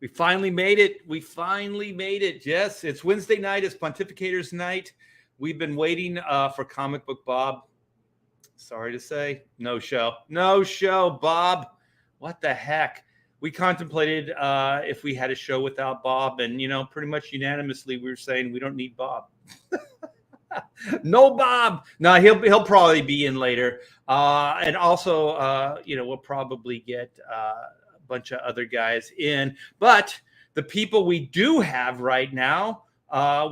We finally made it. We finally made it. Yes, it's Wednesday night. It's Pontificators night. We've been waiting for Comic Book Bob. Sorry to say, no show. No show, Bob. What the heck? We contemplated if we had a show without Bob, and, pretty much unanimously we were saying we don't need Bob. No Bob. No, he'll probably be in later. And also, we'll probably get bunch of other guys in, but the people we do have right now,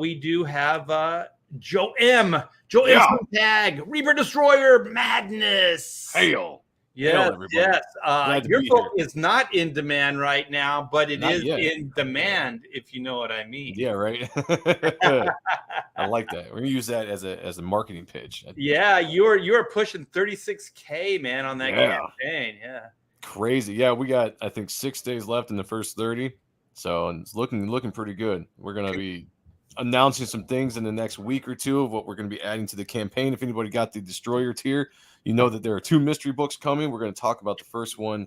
we do have Joe M. Tag, Reaper Destroyer Madness. Hail. Yes, Hail, yes. Your book is not in demand right now, but it is in demand, if you know what I mean. Yeah, right. I like that. We're gonna use that as a marketing pitch. Yeah, you're pushing 36K, man, on that campaign. Yeah. Crazy. Yeah, we got, I think, 6 days left in the first 30. So it's looking pretty good. We're going to be announcing some things in the next week or two of what we're going to be adding to the campaign. If anybody got the Destroyer tier, you know that there are 2 mystery books coming. We're going to talk about the first one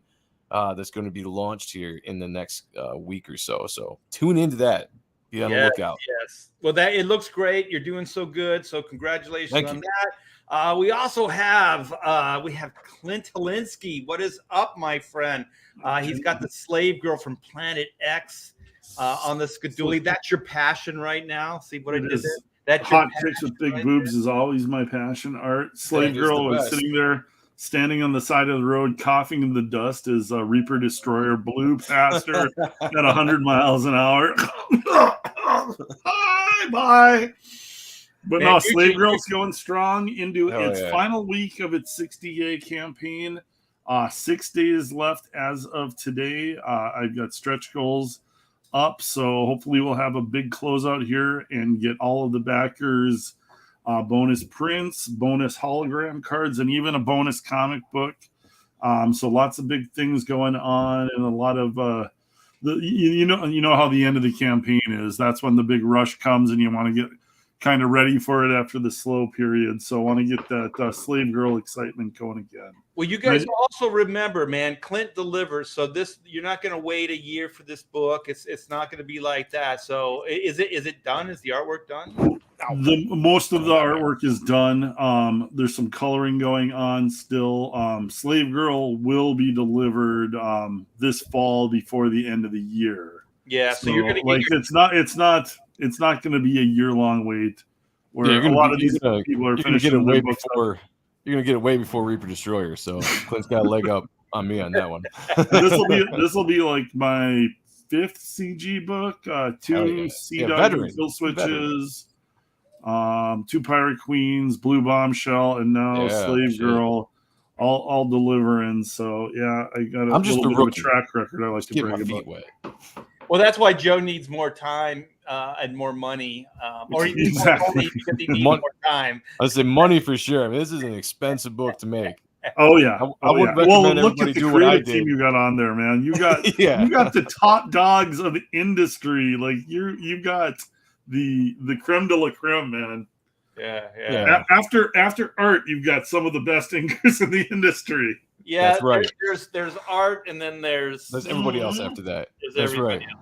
that's going to be launched here in the next week or so. So tune into that. Be on the lookout. Yes. Well, it looks great. You're doing so good. So congratulations on that. We also have Clint Holinsky. What is up, my friend? He's got the Slave Girl from Planet X on the Skadoolie. That's your passion right now. See what it is. That's hot chicks with big boobs is always my passion. Art Slave Girl is sitting there, standing on the side of the road, coughing in the dust as Reaper Destroyer blew past her at 100 miles an hour. Bye. But no, Slave Girl's going strong into its final week of its 60-day campaign. 6 days left as of today. I've got stretch goals up, so hopefully we'll have a big closeout here and get all of the backers bonus prints, bonus hologram cards, and even a bonus comic book. So lots of big things going on, and a lot of you know how the end of the campaign is. That's when the big rush comes, and you want to get kind of ready for it after the slow period. So I want to get that Slave Girl excitement going again. Well, you guys also remember, man, Clint delivers. So you're not going to wait a year for this book. It's not going to be like that. So is it done? Is the artwork done? Most of the artwork is done. There's some coloring going on still. Slave Girl will be delivered this fall before the end of the year. Yeah, so you're going to get it's not going to be a year-long wait where a lot of these people are finishing it way before. You're going to get it way before Reaper Destroyer, so Clint's got a leg up on me on that one. This will be like my 5th CG book, 2 Sea Dog Kill Switches, 2 Pirate Queens, Blue Bombshell, and now Slave Girl, all delivering. So, yeah, I got a little bit of a track record I like to bring about. Wet. Well, that's why Joe needs more time and more money, or he needs more money because he needs more time. I say money for sure. I mean, this is an expensive book to make. Oh yeah, I would recommend everybody do what I did. Team you got on there, man. You got you got the top dogs of the industry. Like you got the creme de la creme, man. Yeah. After art, you've got some of the best inkers in the industry. Yeah, that's right. There's art, and then there's everybody else after that. That's right. Else.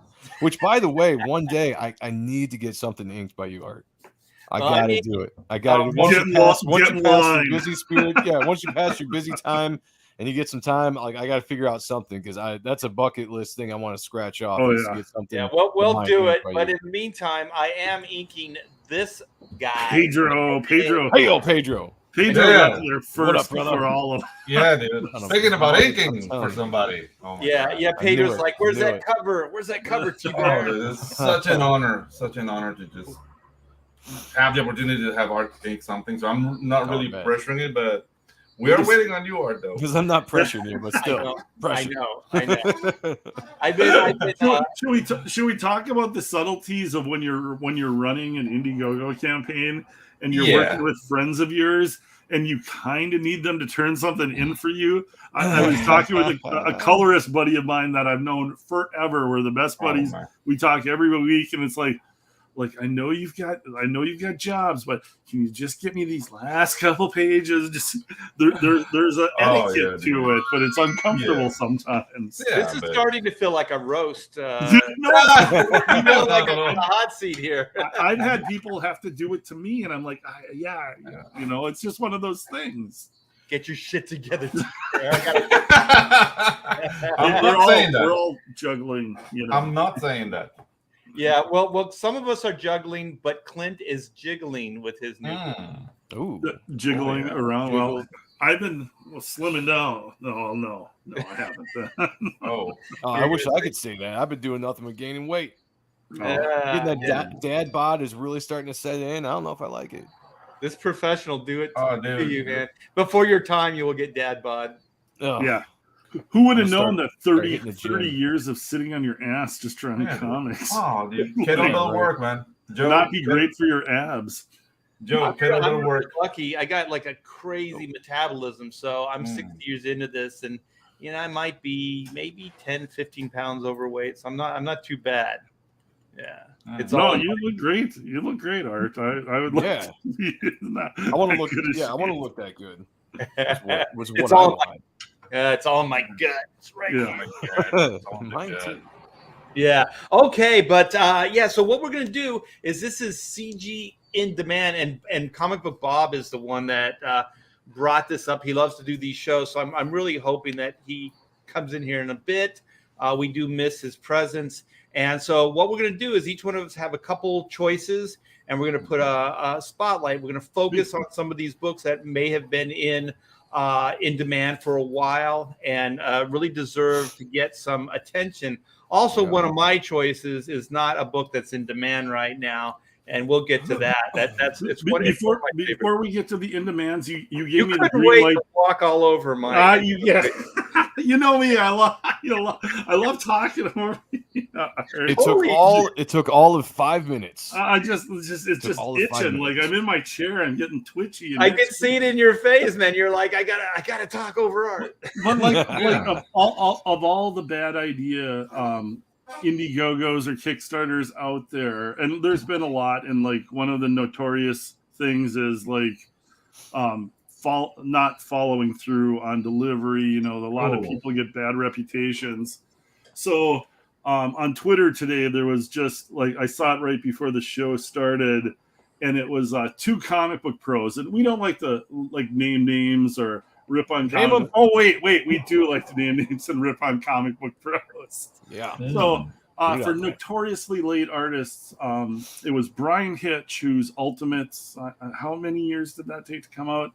Which, by the way, one day I need to get something inked by you, Art. I gotta do it. I gotta. Once you pass your busy spirit, once you pass your busy time and you get some time, like I gotta figure out something because that's a bucket list thing I want to scratch off. To get something. Yeah, we'll do it. But in the meantime, I am inking this guy, Pedro. Hail, Pedro. Pedro got there first before all of them. Yeah, dude. Thinking about inking for somebody. Oh yeah. Pedro's like, where's that cover? Where's that cover to there? It's such an honor to just have the opportunity to have Art ink something. So I'm not really pressuring it, but we are waiting on you, Art, though. Because I'm not pressuring you, but still. I know. Should we talk about the subtleties of when you're running an Indiegogo campaign and you're working with friends of yours and you kind of need them to turn something in for you? I was talking with a colorist buddy of mine that I've known forever. We're the best buddies. We talk every week, and it's like, like, I know you've got jobs, but can you just get me these last couple pages? Just there's an etiquette to it, but it's uncomfortable sometimes. Yeah, this is starting to feel like a roast. No, like a hot seat here. I've had people have to do it to me, and I'm like, you know, it's just one of those things. Get your shit together. I'm not saying that. We're all juggling. You know, I'm not saying that. Yeah, well, some of us are juggling, but Clint is jiggling with his new. Ooh, jiggling around. Jiggle. Well, I've been slimming down. No, I haven't. I wish I could say that. I've been doing nothing but gaining weight. Getting that dad bod is really starting to set in. I don't know if I like it. This professional do it to you, man. Before your time, you will get dad bod. Yeah. Who would have known that 30 years of sitting on your ass just trying to comics? Oh, dude. Kettlebell work, man. Joe, not be great for your abs. Joe, kettlebell work. Lucky. I got like a crazy metabolism, so I'm 60 years into this, and you know, I might be maybe 10, 15 pounds overweight, so I'm not too bad. Yeah. You look great. You look great, Art. I would like to be I want to look I want to look that good. It's all in my gut. It's right in my gut. Yeah. Okay, but so what we're gonna do is this is CG Indemand, and Comic Book Bob is the one that brought this up. He loves to do these shows, so I'm really hoping that he comes in here in a bit. We do miss his presence. And so what we're going to do is each one of us have a couple choices, and we're going to put a spotlight. We're going to focus on some of these books that may have been in demand for a while and really deserve to get some attention. Also, one of my choices is not a book that's in demand right now, and we'll get to that. It's one before we get to the in demands, you gave me the green light to walk all over my. You know me. I love talking over. It took all of 5 minutes. It's just itching. Like I'm in my chair and getting twitchy. I can see it in your face, man. You're like, I gotta talk over Art. But like of all the bad idea Indiegogos or Kickstarters out there, and there's been a lot, and like one of the notorious things is like not following through on delivery. You know, a lot of people get bad reputations. So on Twitter today, there was just like, I saw it right before the show started, and it was 2 comic book pros, and we don't like to name names or rip on comic. Oh wait, we do like to name names and rip on comic book pros. Yeah. So for notoriously late artists, it was Brian Hitch, whose Ultimates. How many years did that take to come out?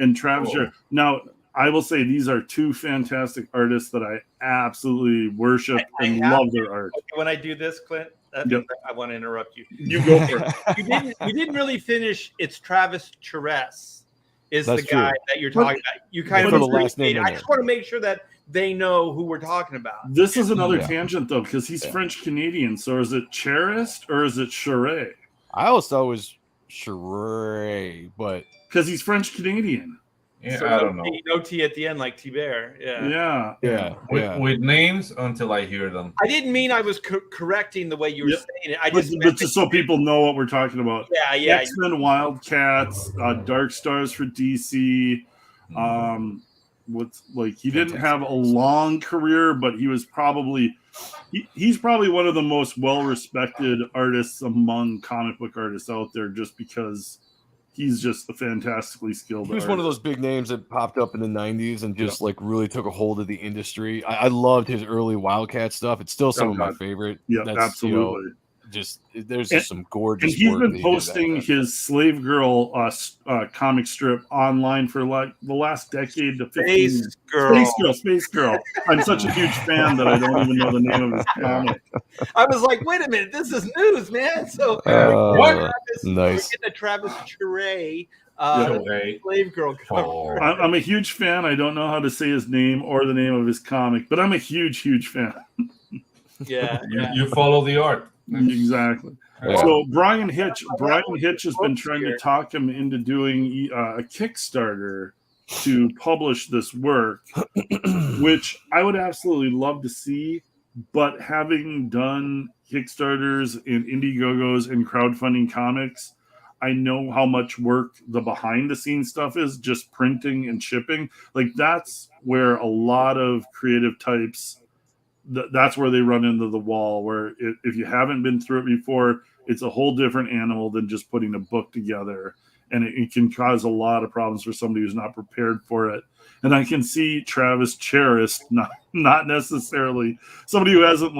And Travis. Now, I will say these are 2 fantastic artists that I absolutely worship and love their art. When I do this, Clint, I want to interrupt you. You go for it. You didn't really finish. It's Travis Charest is the guy that you're talking about. You kind of the last name. I just want to make sure that they know who we're talking about. This is another tangent though, because he's French Canadian. So is it Charest or is it Charest? I always thought it was Charest, but because he's French Canadian. Yeah, so I don't know. No T at the end, like T-Bear. Yeah. With names until I hear them. I didn't mean I was correcting the way you were saying it. I just but just so people know what we're talking about. Yeah. X-Men Wildcats, Dark Stars for DC. He didn't have a long career, but he was probably he's probably one of the most well-respected artists among comic book artists out there, just because he's just a fantastically skilled He was artist. one of those big names that popped up in the 90s and just really took a hold of the industry. I loved his early Wildcat stuff. It's still some of my favorite. Yeah, absolutely. There's just some gorgeous. And he's been posting his Slave Girl comic strip online for like the last decade to 15 years. Space Girl. I'm such a huge fan that I don't even know the name of his comic. I was like, wait a minute, this is news, man. So nice. We're getting a Travis Charest Slave Girl cover. I'm a huge fan. I don't know how to say his name or the name of his comic, but I'm a huge fan. You follow the art. Exactly. Yeah. So Brian Hitch has been trying to talk him into doing a Kickstarter to publish this work, which I would absolutely love to see. But having done Kickstarters and Indiegogos and crowdfunding comics, I know how much work the behind the scenes stuff is, just printing and shipping. Like that's where a lot of creative types, that's where they run into the wall, where if you haven't been through it before, it's a whole different animal than just putting a book together. And it can cause a lot of problems for somebody who's not prepared for it. And I can see Travis Charest, not necessarily somebody who hasn't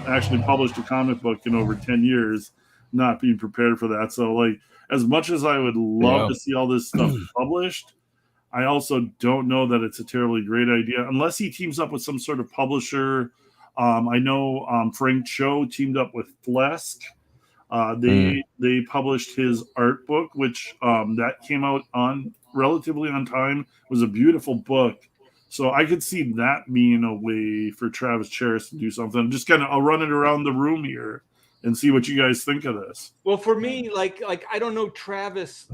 actually published a comic book in over 10 years, not being prepared for that. So as much as I would love to see all this stuff published, I also don't know that it's a terribly great idea unless he teams up with some sort of publisher. I know Frank Cho teamed up with Flesk. They published his art book, which that came out on relatively on time. It was a beautiful book. So I could see that being a way for Travis Charest to do something. Just I'll run it around the room here and see what you guys think of this. Well, for me, like I don't know Travis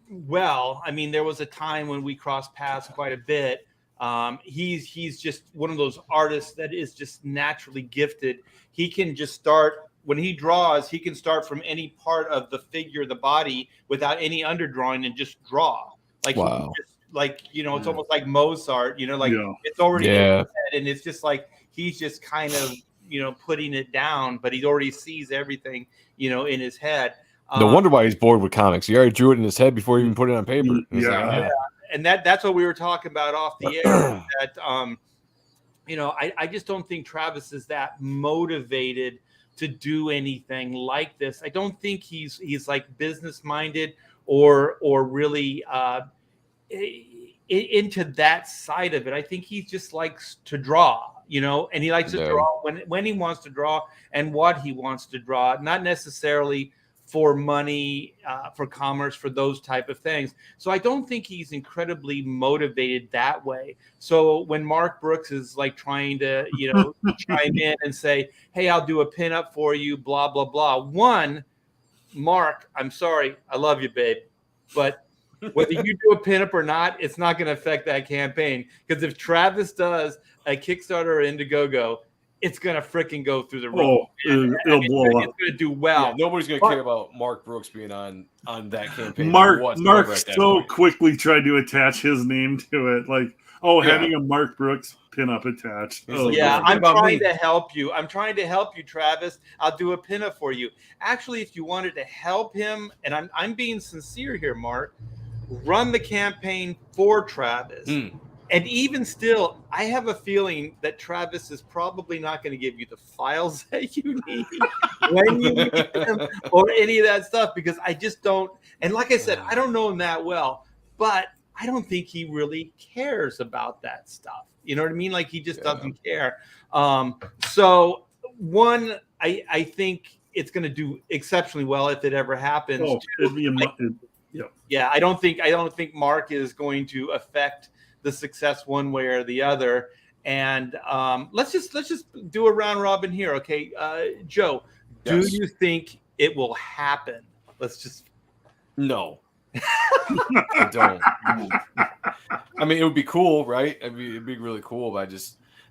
well. I mean, there was a time when we crossed paths quite a bit. He's just one of those artists that is just naturally gifted. He can just start when he draws. He can start from any part of the figure, the body, without any underdrawing and just draw. Wow. It's almost like Mozart. It's already in his head, and it's just like he's just kind of putting it down, but he already sees everything in his head. No wonder why he's bored with comics. He already drew it in his head before he even put it on paper. And that's what we were talking about off the air. That I just don't think Travis is that motivated to do anything like this. I don't think he's like business minded or really into that side of it. I think he just likes to draw, and he likes to draw when he wants to draw and what he wants to draw, not necessarily for money, for commerce, for those type of things. So I don't think he's incredibly motivated that way. So when Mark Brooks is like trying to, chime in and say, hey, I'll do a pinup for you, blah, blah, blah. One, Mark, I'm sorry. I love you, babe. But whether you do a pinup or not, it's not going to affect that campaign. Because if Travis does a Kickstarter or Indiegogo, it's gonna freaking go through the roof. It'll blow up. It's gonna do well. Yeah, nobody's gonna care about Mark Brooks being on that campaign. Mark so quickly tried to attach his name to it, having a Mark Brooks pinup attached. I'm trying to help you. I'm trying to help you, Travis. I'll do a pinup for you. Actually, if you wanted to help him, and I'm being sincere here, Mark, run the campaign for Travis. And even still, I have a feeling that Travis is probably not going to give you the files that you need when you need them or any of that stuff, because I just don't. And like I said, I don't know him that well, but I don't think he really cares about that stuff. You know what I mean? Like he just doesn't care. So one, I think it's going to do exceptionally well if it ever happens. It'd be I don't think Mark is going to affect the success one way or the other. And let's just do a round robin here. Okay. Joe, do you think it will happen? No. I don't. I mean, it would be cool, right? I mean, it'd be really cool, but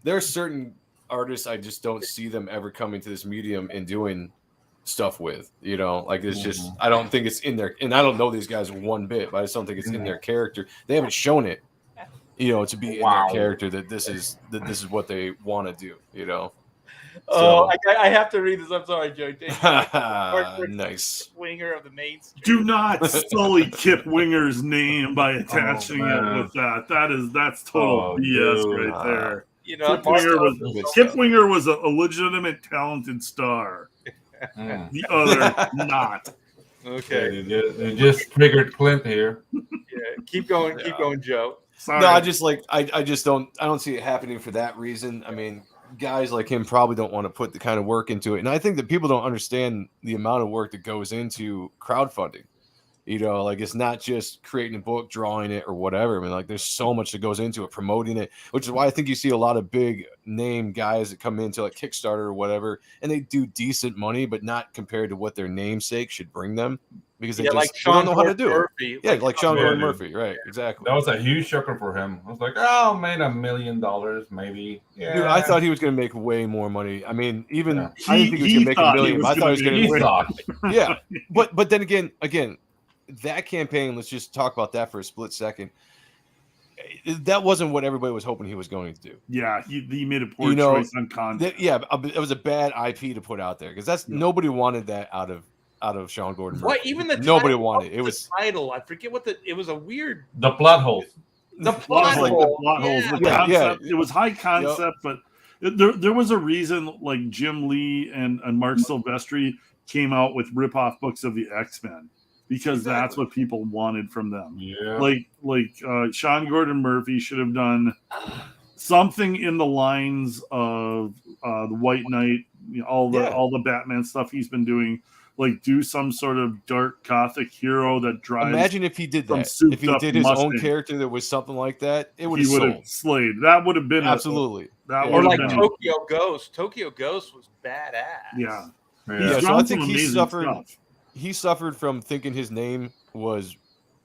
there are certain artists I just don't see them ever coming to this medium and doing stuff with, it's just, I don't think it's in their, and I don't know these guys one bit, but I just don't think it's in their character. They haven't shown it, to be in their character that this is what they want to do, Oh, I have to read this. I'm sorry, Joe. Nice. Winger of the main street. Do not sully Kip Winger's name by attaching it with that. That's total BS right there. Kip Winger was a legitimate talented star. The other not. Okay. It just triggered Clint here. Keep going, Joe. Sorry. No, I don't see it happening for that reason. I mean, guys like him probably don't want to put the kind of work into it. And I think that people don't understand the amount of work that goes into crowdfunding. It's not just creating a book, drawing it, or whatever. I mean, there's so much that goes into it, promoting it, which is why I think you see a lot of big name guys that come into Kickstarter or whatever, and they do decent money, but not compared to what their namesake should bring them. because they like just they don't know how to do Murphy. it. Yeah, like Sean Gordon Murphy. Murphy, right? Exactly. That was a huge shocker for him. I was like, oh, made $1 million, maybe. Yeah. Dude, I thought he was going to make way more money. I mean, even Yeah. I didn't think he was going to make $1 million. But I thought he was going to. He thought. Yeah, but then again, that campaign. Let's just talk about that for a split second. That wasn't what everybody was hoping he was going to do. Yeah, he made a poor choice on content. It was a bad IP to put out there because nobody wanted that out of Sean Gordon. What even the nobody title, wanted it. Was the title? I forget what it was. A weird the plot hole. The plot hole. The concept. It was high concept, but there was a reason. Like Jim Lee and Mark Silvestri came out with rip-off books of the X-Men. Because that's what people wanted from them. Yeah. Like Sean Gordon Murphy should have done something in the lines of the White Knight, all the Batman stuff he's been doing. Like do some sort of dark gothic hero that drives. Imagine if he did that. If he did his own character that was something like that, he would have slayed. That would have been absolutely. Or like Tokyo Ghost. Tokyo Ghost was badass. Yeah. So I think he suffered. Stuff. He suffered from thinking his name was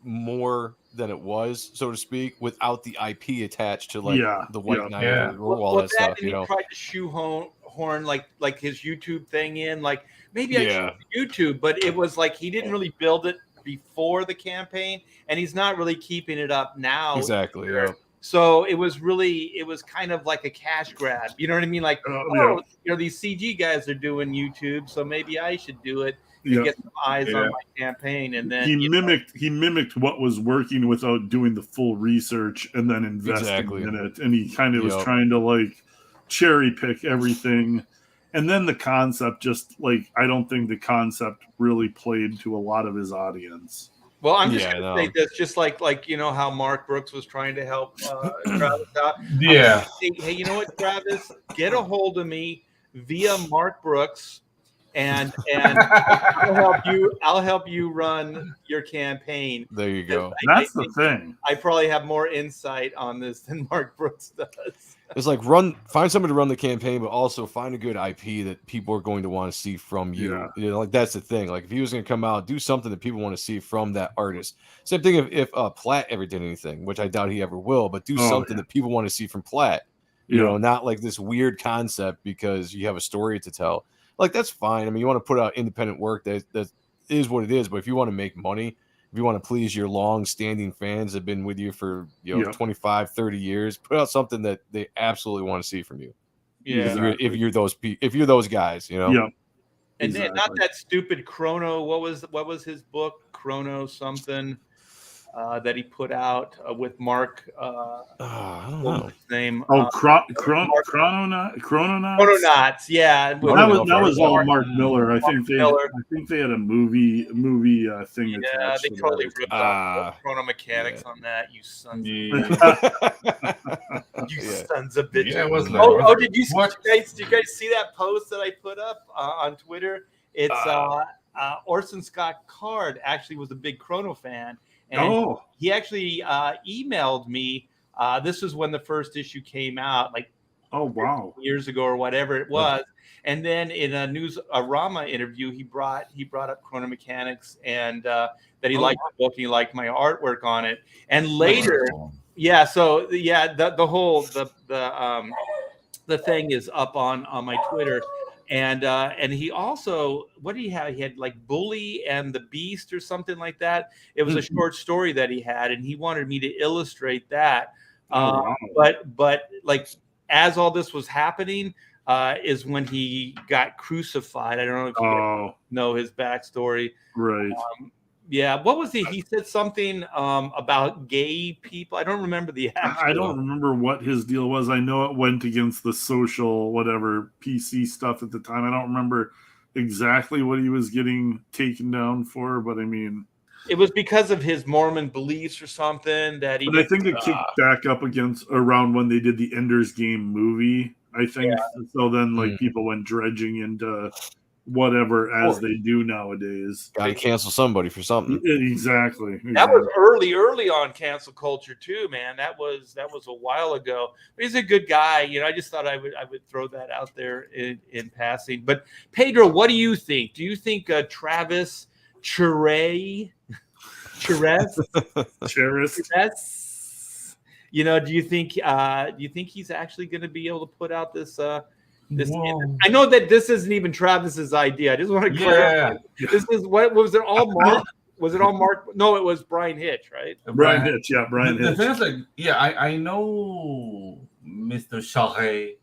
more than it was, so to speak, without the IP attached to the White Knight or all that stuff. He tried to shoehorn like his YouTube thing in, like maybe I should do YouTube, but it was like he didn't really build it before the campaign, and he's not really keeping it up now. Exactly. Yeah. So it was kind of like a cash grab. You know what I mean? Like, these CG guys are doing YouTube, so maybe I should do it. Get some eyes on my campaign, and then he mimicked what was working without doing the full research and then investing in it. And he kind of was trying to like cherry pick everything. And then the concept I don't think the concept really played to a lot of his audience. Well, I'm just going to say this, just like how Mark Brooks was trying to help Travis out. Yeah. Hey, you know what, Travis? Get a hold of me via Mark Brooks. And I'll help you run your campaign. There you go. That's the thing. I probably have more insight on this than Mark Brooks does. It's like find someone to run the campaign, but also find a good IP that people are going to want to see from you. Yeah. Like that's the thing. Like if he was going to come out, do something that people want to see from that artist. Same thing if Platt ever did anything, which I doubt he ever will, but do something that people want to see from Platt. You know, not like this weird concept because you have a story to tell. Like that's fine. I mean, you want to put out independent work that is what it is. But if you want to make money, if you want to please your long-standing fans that have been with you for 25, 30 years, put out something that they absolutely want to see from you. Yeah, if you're those guys, Yeah, and then not that stupid Chrono. What was his book? Chrono something. That he put out with Mark. I don't know his name. Chrononauts. Chrononauts. Yeah, that was all Mark Miller. I think they had a movie thing. Yeah, they totally ripped off Chrono Mechanics on that. You sons. Sons of bitches. Yeah, did you guys see that post that I put up on Twitter? It's Orson Scott Card actually was a big Chrono fan. And he actually emailed me. This was when the first issue came out, like years ago or whatever it was. And then in a Newsarama interview, he brought up Chrono Mechanics and that he liked the book. He liked my artwork on it. And later, the thing is up on my Twitter. And he also, what did he have? He had like Bully and the Beast or something like that. It was a short story that he had, and he wanted me to illustrate that. But like as all this was happening, is when he got crucified. I don't know if you know his backstory. Right. What was he? He said something about gay people. I don't remember the actual. I don't remember what his deal was. I know it went against the social whatever PC stuff at the time. I don't remember exactly what he was getting taken down for, but I mean, it was because of his Mormon beliefs or something that he. But I think it kicked back up against around when they did the Ender's Game movie. I think so. Then people went dredging into whatever as they do nowadays. Gotta cancel somebody for something. Exactly. That was early on cancel culture too, man. That was a while ago. But he's a good guy. I just thought I would throw that out there in passing. But Pedro, what do you think? Do you think Travis Cherez. You know, do you think he's actually going to be able to put out this? I know that this isn't even Travis's idea. I just want to clarify. This is what was it all Mark? Was it all Mark? No, it was Brian Hitch, right? Brian Hitch, yeah, Brian Hitch. The thing is, like, yeah, I know Mr. Charret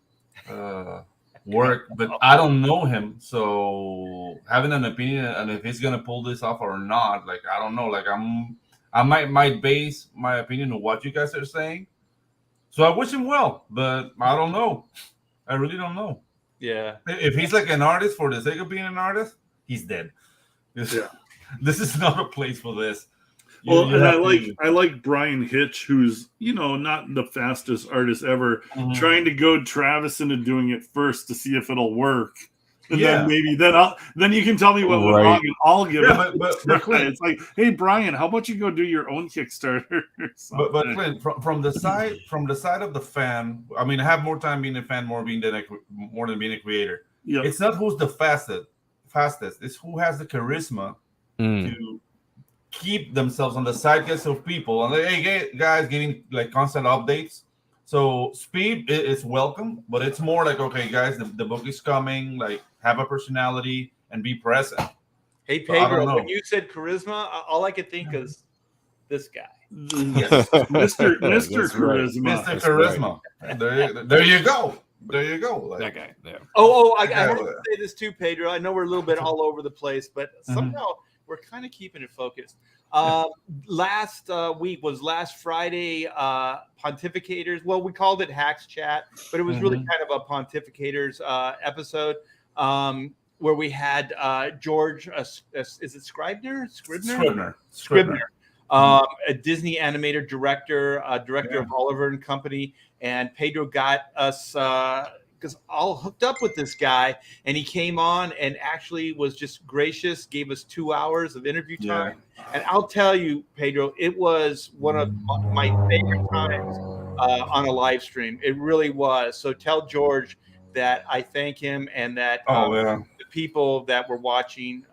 work, but I don't know him. So having an opinion and if he's gonna pull this off or not, like, I don't know. Like, I might base my opinion on what you guys are saying. So I wish him well, but I don't know. I really don't know. Yeah. If he's like an artist for the sake of being an artist, he's dead. Yeah. This is not a place for this. Well, and I like Brian Hitch, who's, you know, not the fastest artist ever, trying to goad Travis into doing it first to see if it'll work. And then maybe then you can tell me what went wrong and I'll give it. But Clint, it's like, hey Brian, how about you go do your own Kickstarter? But Clint, from the side of the fan, I mean, I have more time being a fan, more than being a creator. Yep. It's not who's the fastest. It's who has the charisma to keep themselves on the sidekicks of people. And hey guys, getting like constant updates. So speed is welcome, but it's more like, okay, guys, the book is coming. Like, have a personality and be present. Hey Pedro, when you said charisma, all I could think is this guy. Yes, Mr. Charisma. Mr. Charisma. Right. There you go. There you go. Like, that guy. Yeah. I want to say this too, Pedro. I know we're a little bit all over the place, but somehow we're kind of keeping it focused. Last week was last Friday, Pontificators. Well, we called it Hacks Chat, but it was really kind of a Pontificators episode where we had George, is it Scribner? A Disney animator, director of Oliver and Company, and Pedro got us because all hooked up with this guy, and he came on and actually was just gracious, gave us 2 hours of interview time. And I'll tell you, Pedro, it was one of my favorite times on a live stream. It really was. So tell George that I thank him, and that the people that were watching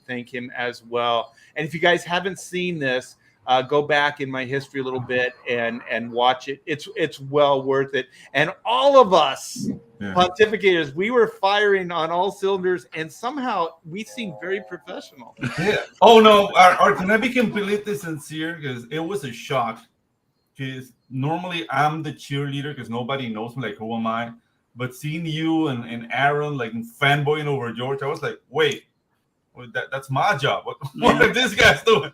thank him as well. And if you guys haven't seen this, go back in my history a little bit and watch it. It's well worth it. And all of us Pontificators, we were firing on all cylinders, and somehow we seemed very professional. Yeah. Oh no, can I be completely sincere? Because it was a shock. Because normally I'm the cheerleader because nobody knows me. Like, who am I? But seeing you and Aaron like fanboying over George, I was like, wait, that's my job. What are these guys doing?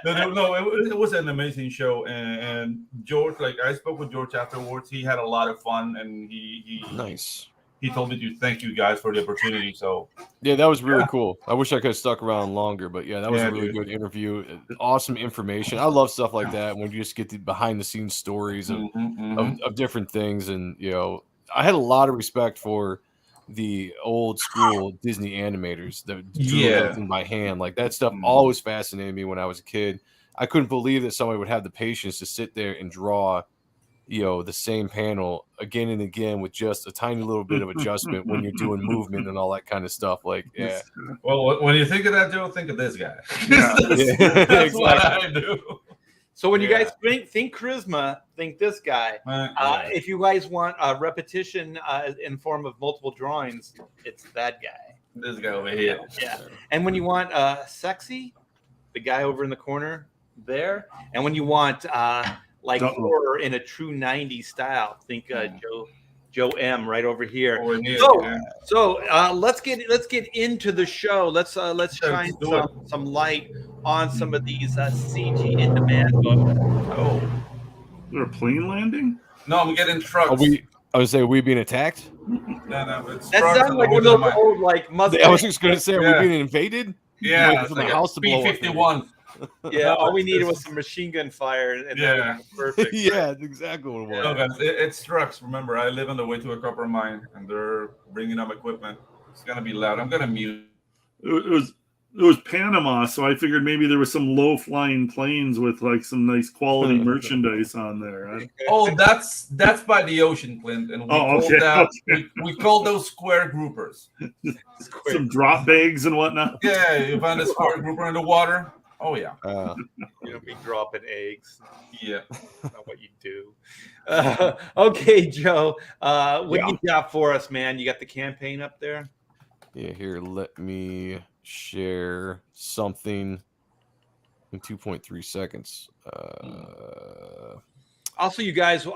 No, it was an amazing show, and George, like, I spoke with George afterwards. He had a lot of fun, and he told me to thank you guys for the opportunity. So yeah, that was really cool. I wish I could have stuck around longer, but yeah, that was a really good interview. Awesome information. I love stuff like that when you just get the behind the scenes stories of different things, and you know, I had a lot of respect for the old school Disney animators that drew everything by hand. Like, that stuff always fascinated me when I was a kid. I couldn't believe that somebody would have the patience to sit there and draw, you know, the same panel again and again with just a tiny little bit of adjustment when you're doing movement and all that kind of stuff. Like, yeah. Well, when you think of that, Joe, think of this guy. That's what I do. So when you guys think charisma, think this guy. If you guys want a repetition in form of multiple drawings, it's that guy. This guy over here. Yeah. And when you want sexy, the guy over in the corner there. And when you want like horror in a true 90s style, think Joe M right over here. So let's get into the show. Let's shine some light on some of these CG Indemand books. Oh, they're a plane landing? No, I'm getting trucks. I would say, are we being attacked? No, it's that sounds like one of those old like Mustang. I was just going to say, are we being invaded? Yeah, it's like a house to blow up. B-51. Yeah, all we needed was some machine gun fire, and that was perfect. Yeah, that's exactly what it was. No, guys, it's trucks. Remember, I live on the way to a copper mine, and they're bringing up equipment. It's gonna be loud. I'm gonna mute. It It was Panama, so I figured maybe there was some low-flying planes with like some nice quality merchandise on there. Oh, that's by the ocean, Clint, and we call those square groupers. Some drop bags and whatnot. Yeah, you find a square grouper in the water. Oh yeah. Be dropping eggs. Yeah, not what you do. Okay, Joe. What you got for us, man? You got the campaign up there? Yeah, here. Let me share something in 2.3 seconds. Also, you guys,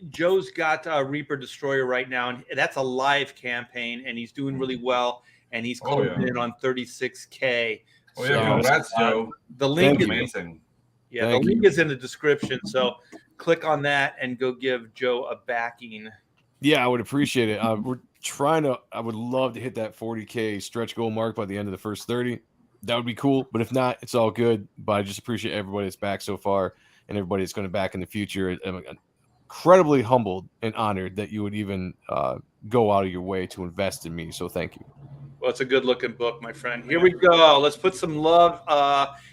Joe's got Reaper Destroyer right now, and that's a live campaign, and he's doing really well, and he's closing in on 36K. Oh yeah, congrats, Joe. The link is amazing. Yeah, the link is in the description, so click on that and go give Joe a backing. Yeah, I would appreciate it. We're trying to. I would love to hit that 40K stretch goal mark by the end of the first 30. That would be cool. But if not, it's all good. But I just appreciate everybody that's back so far and everybody that's going to back in the future. I'm incredibly humbled and honored that you would even go out of your way to invest in me. So thank you. Well, it's a good-looking book, my friend. Here we go. Let's put some love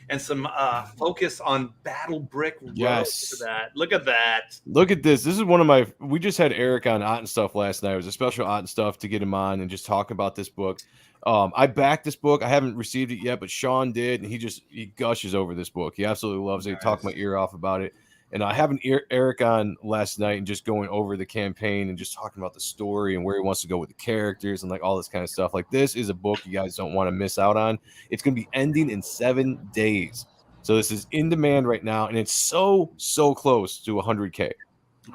and some focus on Battle Brick Road. Yes. Look at that. Look at this. This is one of my. We just had Eric on Ott and Stuff last night. It was a special Ott and Stuff to get him on and just talk about this book. I backed this book. I haven't received it yet, but Sean did, and he gushes over this book. He absolutely loves it. He talked my ear off about it. And I have Eric on last night and just going over the campaign and just talking about the story and where he wants to go with the characters and like all this kind of stuff. Like, this is a book you guys don't want to miss out on. It's going to be ending in 7 days. So this is in demand right now, and it's so close to 100K.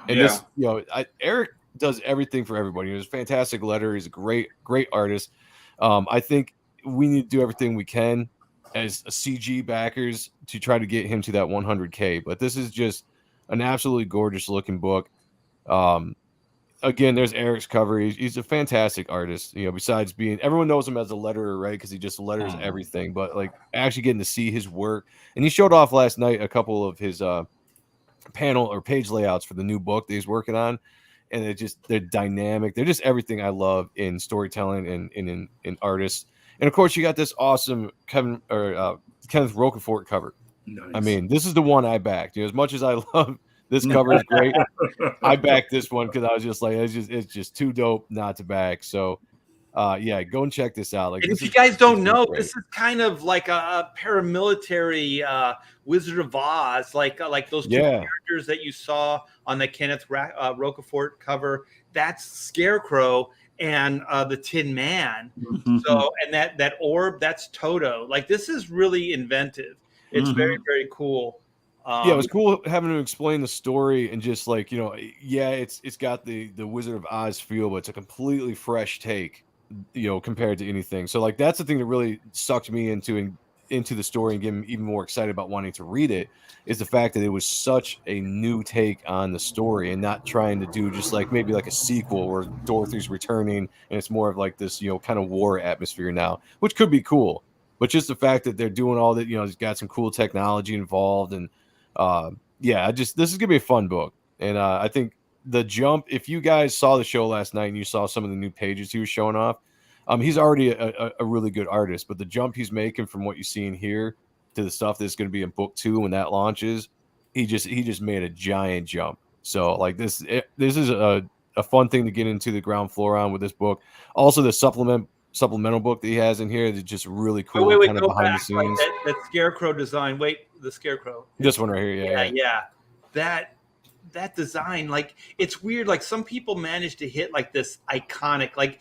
And this, Eric does everything for everybody. He has a fantastic letter. He's a great artist. I think we need to do everything we can as CG backers to try to get him to that 100K. But this is just an absolutely gorgeous looking book. Again, there's Eric's cover. He's a fantastic artist. Besides being, everyone knows him as a letterer, right? Because he just letters everything. But like actually getting to see his work, and he showed off last night a couple of his panel or page layouts for the new book that he's working on, and they're dynamic. They're just everything I love in storytelling and in artists. And of course, you got this awesome Kenneth Rocafort cover. Nice. I mean, this is the one I backed. As much as I love this cover is great, I backed this one because I was just like, it's just too dope not to back. So, go and check this out. Like, if you guys don't know, this is kind of like a paramilitary Wizard of Oz, like those two characters that you saw on the Kenneth Rocafort cover. That's Scarecrow and the Tin Man. So, and that orb, that's Toto. Like, this is really inventive. It's very, very cool. It was cool having to explain the story and just like, it's got the Wizard of Oz feel, but it's a completely fresh take, compared to anything. So like, that's the thing that really sucked me into the story and get me even more excited about wanting to read it, is the fact that it was such a new take on the story and not trying to do just like maybe like a sequel where Dorothy's returning and it's more of like this, kind of war atmosphere now, which could be cool. But just the fact that they're doing all that, it's got some cool technology involved. And this is gonna be a fun book. And I think the jump, if you guys saw the show last night and you saw some of the new pages he was showing off, he's already a really good artist, but the jump he's making from what you see in here to the stuff that's going to be in book 2 when that launches, he just made a giant jump. So like this is a fun thing to get into the ground floor on with this book. Also, the supplemental book that he has in here is just really cool. Wait, kind of behind the scenes. That Scarecrow design. Wait, the Scarecrow. This one right here. Yeah. That design, like, it's weird. Like, some people manage to hit like this iconic, like,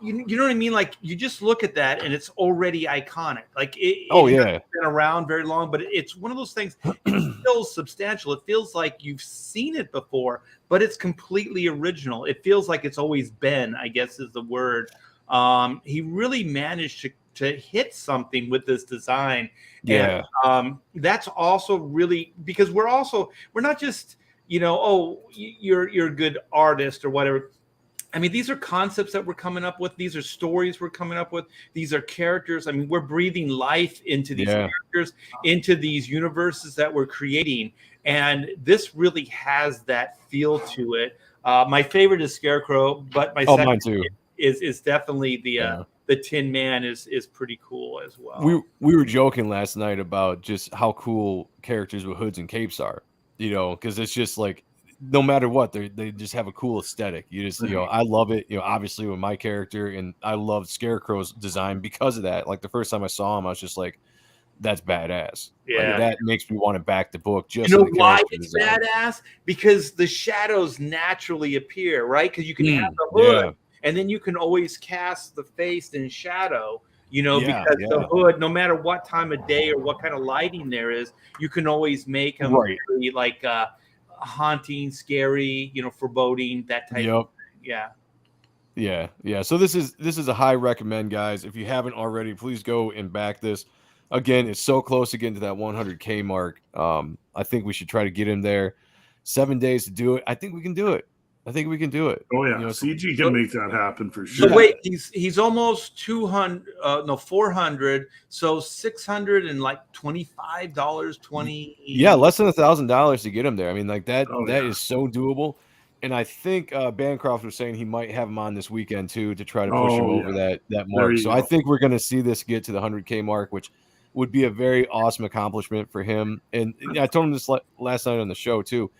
you know what I mean? Like, you just look at that and it's already iconic. Like, it hasn't been around very long, but it's one of those things. It feels substantial. It feels like you've seen it before, but it's completely original. It feels like it's always been, I guess is the word. He really managed to hit something with this design. Yeah. And that's also really, because we're not just, you're a good artist or whatever. I mean, these are concepts that we're coming up with. These are stories we're coming up with. These are characters. I mean, we're breathing life into these characters, into these universes that we're creating. And this really has that feel to it. My favorite is Scarecrow, but my second mine too. is definitely the the Tin Man is pretty cool as well. We were joking last night about just how cool characters with hoods and capes are, you know, because it's just like no matter what, they just have a cool aesthetic. You just, you know, I love it. You know, obviously with my character, and I love Scarecrow's design because of that. Like the first time I saw him, I was just like, that's badass. Yeah, like, that makes me want to back the book. Just you know for the why character it's design. badass? Because the shadows naturally appear, right? Because you can have the hood, and then you can always cast the face in shadow. You know, because the hood, no matter what time of day or what kind of lighting there is, you can always make them very, like haunting, scary, you know, foreboding, that type of thing. Yeah. So this is a high recommend, guys. If you haven't already, please go and back this. Again, it's so close to getting to that 100K mark. I think we should try to get him there. 7 days to do it. I think we can do it. Oh yeah, you know, CG can make that happen for sure. So wait, he's almost 400, so $625, 20. Yeah, less than $1,000 to get him there. I mean, like that is so doable. And I think Bancroft was saying he might have him on this weekend too to try to push him over that mark. So I think we're going to see this get to the 100K mark, which would be a very awesome accomplishment for him. And I told him this last night on the show too.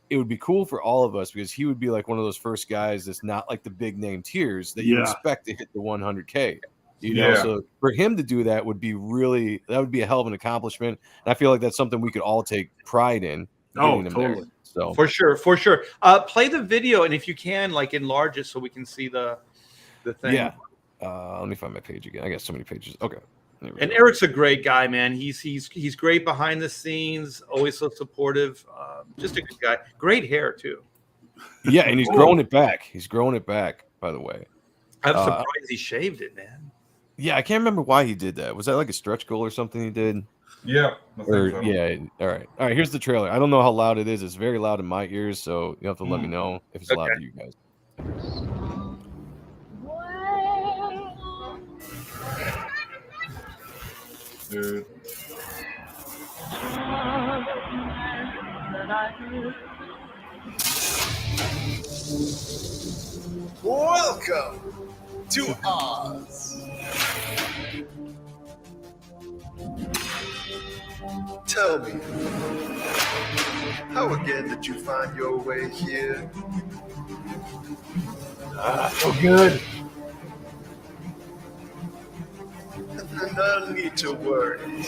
It would be cool for all of us because he would be like one of those first guys that's not like the big name tiers that you expect to hit the 100K. You know, so for him to do that would be that would be a hell of an accomplishment. And I feel like that's something we could all take pride in. Oh, totally. There. So for sure. Play the video, and if you can, like enlarge it so we can see the thing. Yeah. Let me find my page again. I got so many pages. Okay. And Eric's a great guy, man. He's great behind the scenes, always so supportive. Just a good guy. Great hair too. Yeah, and he's growing it back. He's growing it back, by the way. I'm surprised he shaved it, man. Yeah, I can't remember why he did that. Was that like a stretch goal or something he did? Yeah. Yeah. All right. Here's the trailer. I don't know how loud it is. It's very loud in my ears, so you have to let me know if it's loud to you guys. Dude. Welcome to Oz. Tell me, how again did you find your way here? So good. No need to worry.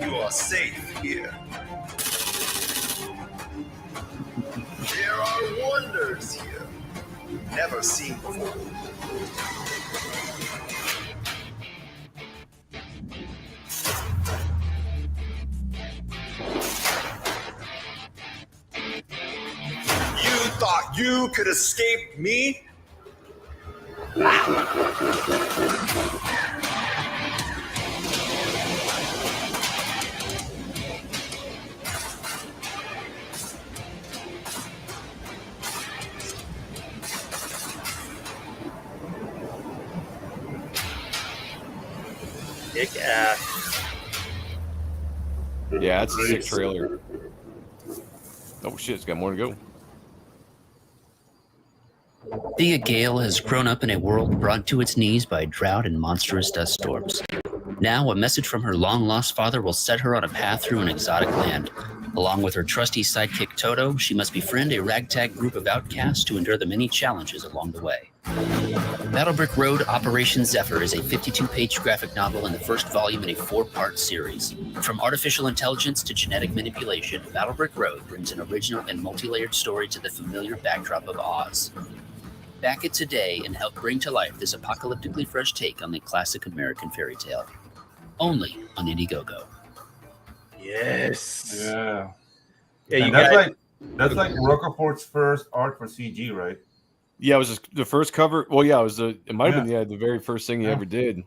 You are safe here. There are wonders here, never seen before. You thought you could escape me? Kick ass. Yeah, it's a sick trailer. Oh shit, it's got more to go. Thea Gale has grown up in a world brought to its knees by drought and monstrous dust storms. Now, a message from her long-lost father will set her on a path through an exotic land. Along with her trusty sidekick Toto, she must befriend a ragtag group of outcasts to endure the many challenges along the way. Battlebrick Road Operation Zephyr is a 52-page graphic novel in the first volume in a 4-part series. From artificial intelligence to genetic manipulation, Battlebrick Road brings an original and multi-layered story to the familiar backdrop of Oz. Back it today and help bring to life this apocalyptically fresh take on the classic American fairy tale. Only on Indiegogo. Yes. Yeah. Yeah, that's like Rocafort's first art for CG, right? Yeah, it was the first cover. Well, yeah, it might have been the very first thing he ever did.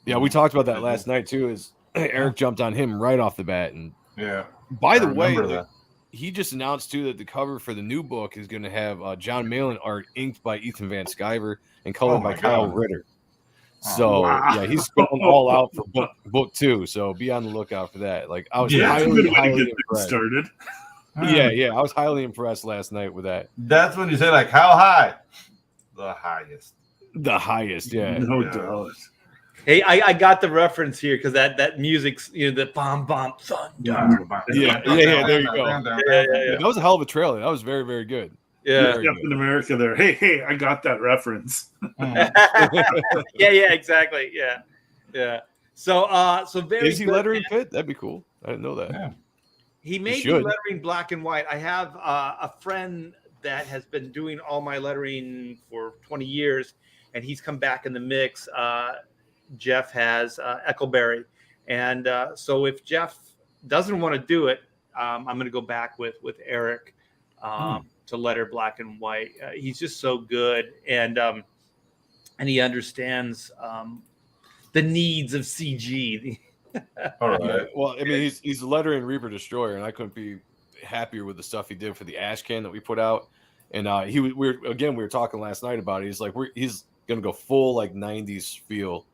Yeah, we talked about that last night too. Is Eric jumped on him right off the bat, and by the way, he just announced too that the cover for the new book is going to have John Malin art inked by Ethan Van Sciver and colored by Kyle Ritter. So yeah, he's going all out for book 2. So be on the lookout for that. Like I was highly impressed. Started. Yeah, I was highly impressed last night with that. That's when you say like how high? The highest. The highest, yeah. No doubt. Hey, I got the reference here because that music's the bomb thunder. Yeah. There you go. Yeah. That was a hell of a trailer. That was very, very good. Yeah. Captain America there. Hey, I got that reference. yeah, exactly. Yeah. So very. Is he lettering Pitt? That'd be cool. I didn't know that. Yeah. He made the lettering black and white. I have a friend that has been doing all my lettering for 20 years, and he's come back in the mix. Jeff has Eckleberry, and so if Jeff doesn't want to do it, I'm going to go back with Eric to letter black and white. He's just so good, and he understands the needs of CG. All right. Well, I mean, he's lettering Reaper Destroyer, and I couldn't be happier with the stuff he did for the Ash Can that we put out. And we were talking last night about it. He's like, he's gonna go full like 90s feel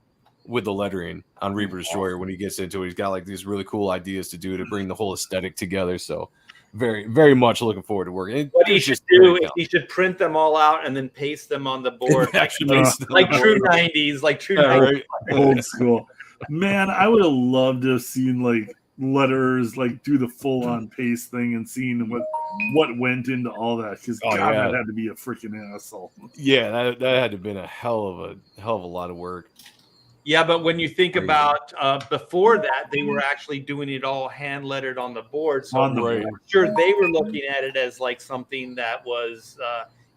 with the lettering on Reaper Destroyer when he gets into it. He's got like these really cool ideas to bring the whole aesthetic together. So very, very much looking forward to working. What he should do is he should print them all out and then paste them on the board like true 90s, like true 90s. Old school. Man, I would have loved to have seen like letters like do the full on paste thing and seeing what went into all that, because that had to be a freaking asshole. Yeah, that had to have been a hell of a lot of work. Yeah, but when you think about before that, they were actually doing it all hand lettered on the board. So I'm sure they were looking at it as like something that was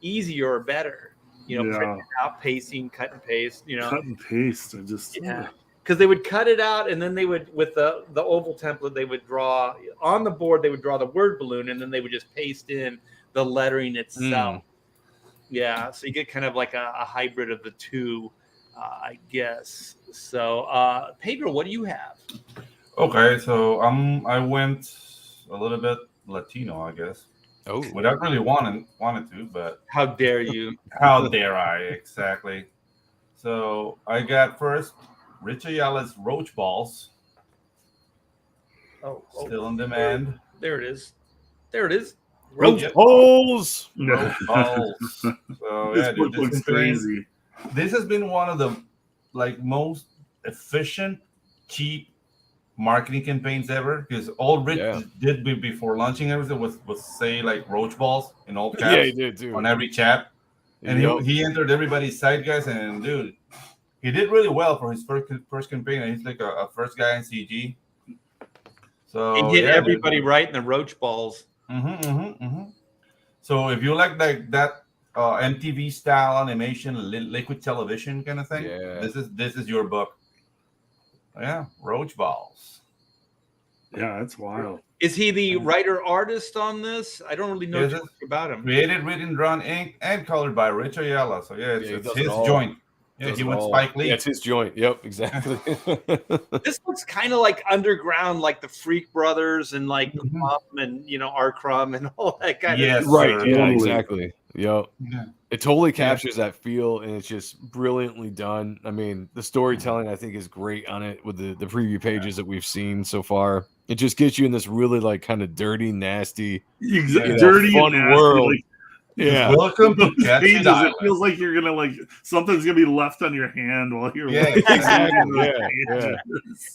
easier or better. Printing out, pasting, cut and paste. Cut and paste. Because they would cut it out, and then they would, with the oval template, they would draw on the board. They would draw the word balloon, and then they would just paste in the lettering itself. Yeah, so you get kind of like a hybrid of the two. I guess. So, Pedro, what do you have? Okay, so I went a little bit Latino, I guess. Oh, without really wanted to, but how dare you? How dare I? Exactly. So I got first Rich Ayala's Roach Balls. Still in demand. There it is. Roach Balls. Roach Balls. So this book looks crazy. This has been one of the most efficient, cheap marketing campaigns ever, because all Rich did before launching everything was say like Roach Balls in all caps. Yeah, he did too. On every chat. And he entered everybody's site, guys, and dude, he did really well for his first campaign. He's like a first guy in CG. So he hit everybody right in the Roach Balls. So if you like that MTV style animation, liquid television kind of thing, this is your book. Yeah, Roach Balls. Yeah, that's wild. Is he the writer artist on this? I don't really know too much about him. Created, written, drawn, inked, and colored by Rich Ayala. So it's his joint. Yeah, he went Spike Lee. Yeah, it's his joint. Yep, exactly. This looks kind of like underground, like the Freak Brothers and like Crumb and R. Crumb and all that kind of stuff. Right. Yeah, exactly. Yep. Yeah. It totally captures that feel, and it's just brilliantly done. I mean, the storytelling I think is great on it with the preview pages that we've seen so far. It just gets you in this really like kind of dirty, nasty, dirty, fun world. Like, welcome to pages. It feels like you're gonna something's gonna be left on your hand while you're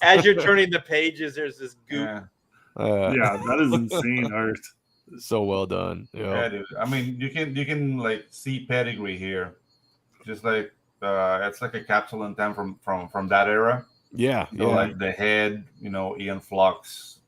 as you're turning the pages. There's this goop. That is insane art. So well done. Yeah, dude. I mean, you can like see pedigree here, just like it's like a capsule in time from that era. Yeah, like the Head, Ian Flux,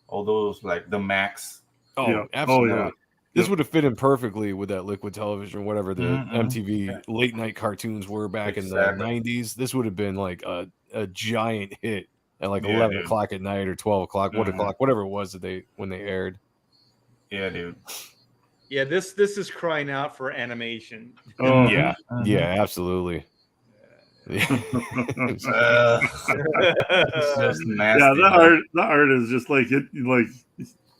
all those like the Max. Oh, absolutely. This would have fit in perfectly with that liquid television, whatever the MTV late night cartoons were back in the 90s. This would have been like a giant hit at like 11 o'clock at night or 12 o'clock, 1 o'clock, whatever it was when they aired. Yeah, dude. Yeah, this is crying out for animation. Oh yeah, absolutely. It's just nasty. The art is just like it. Like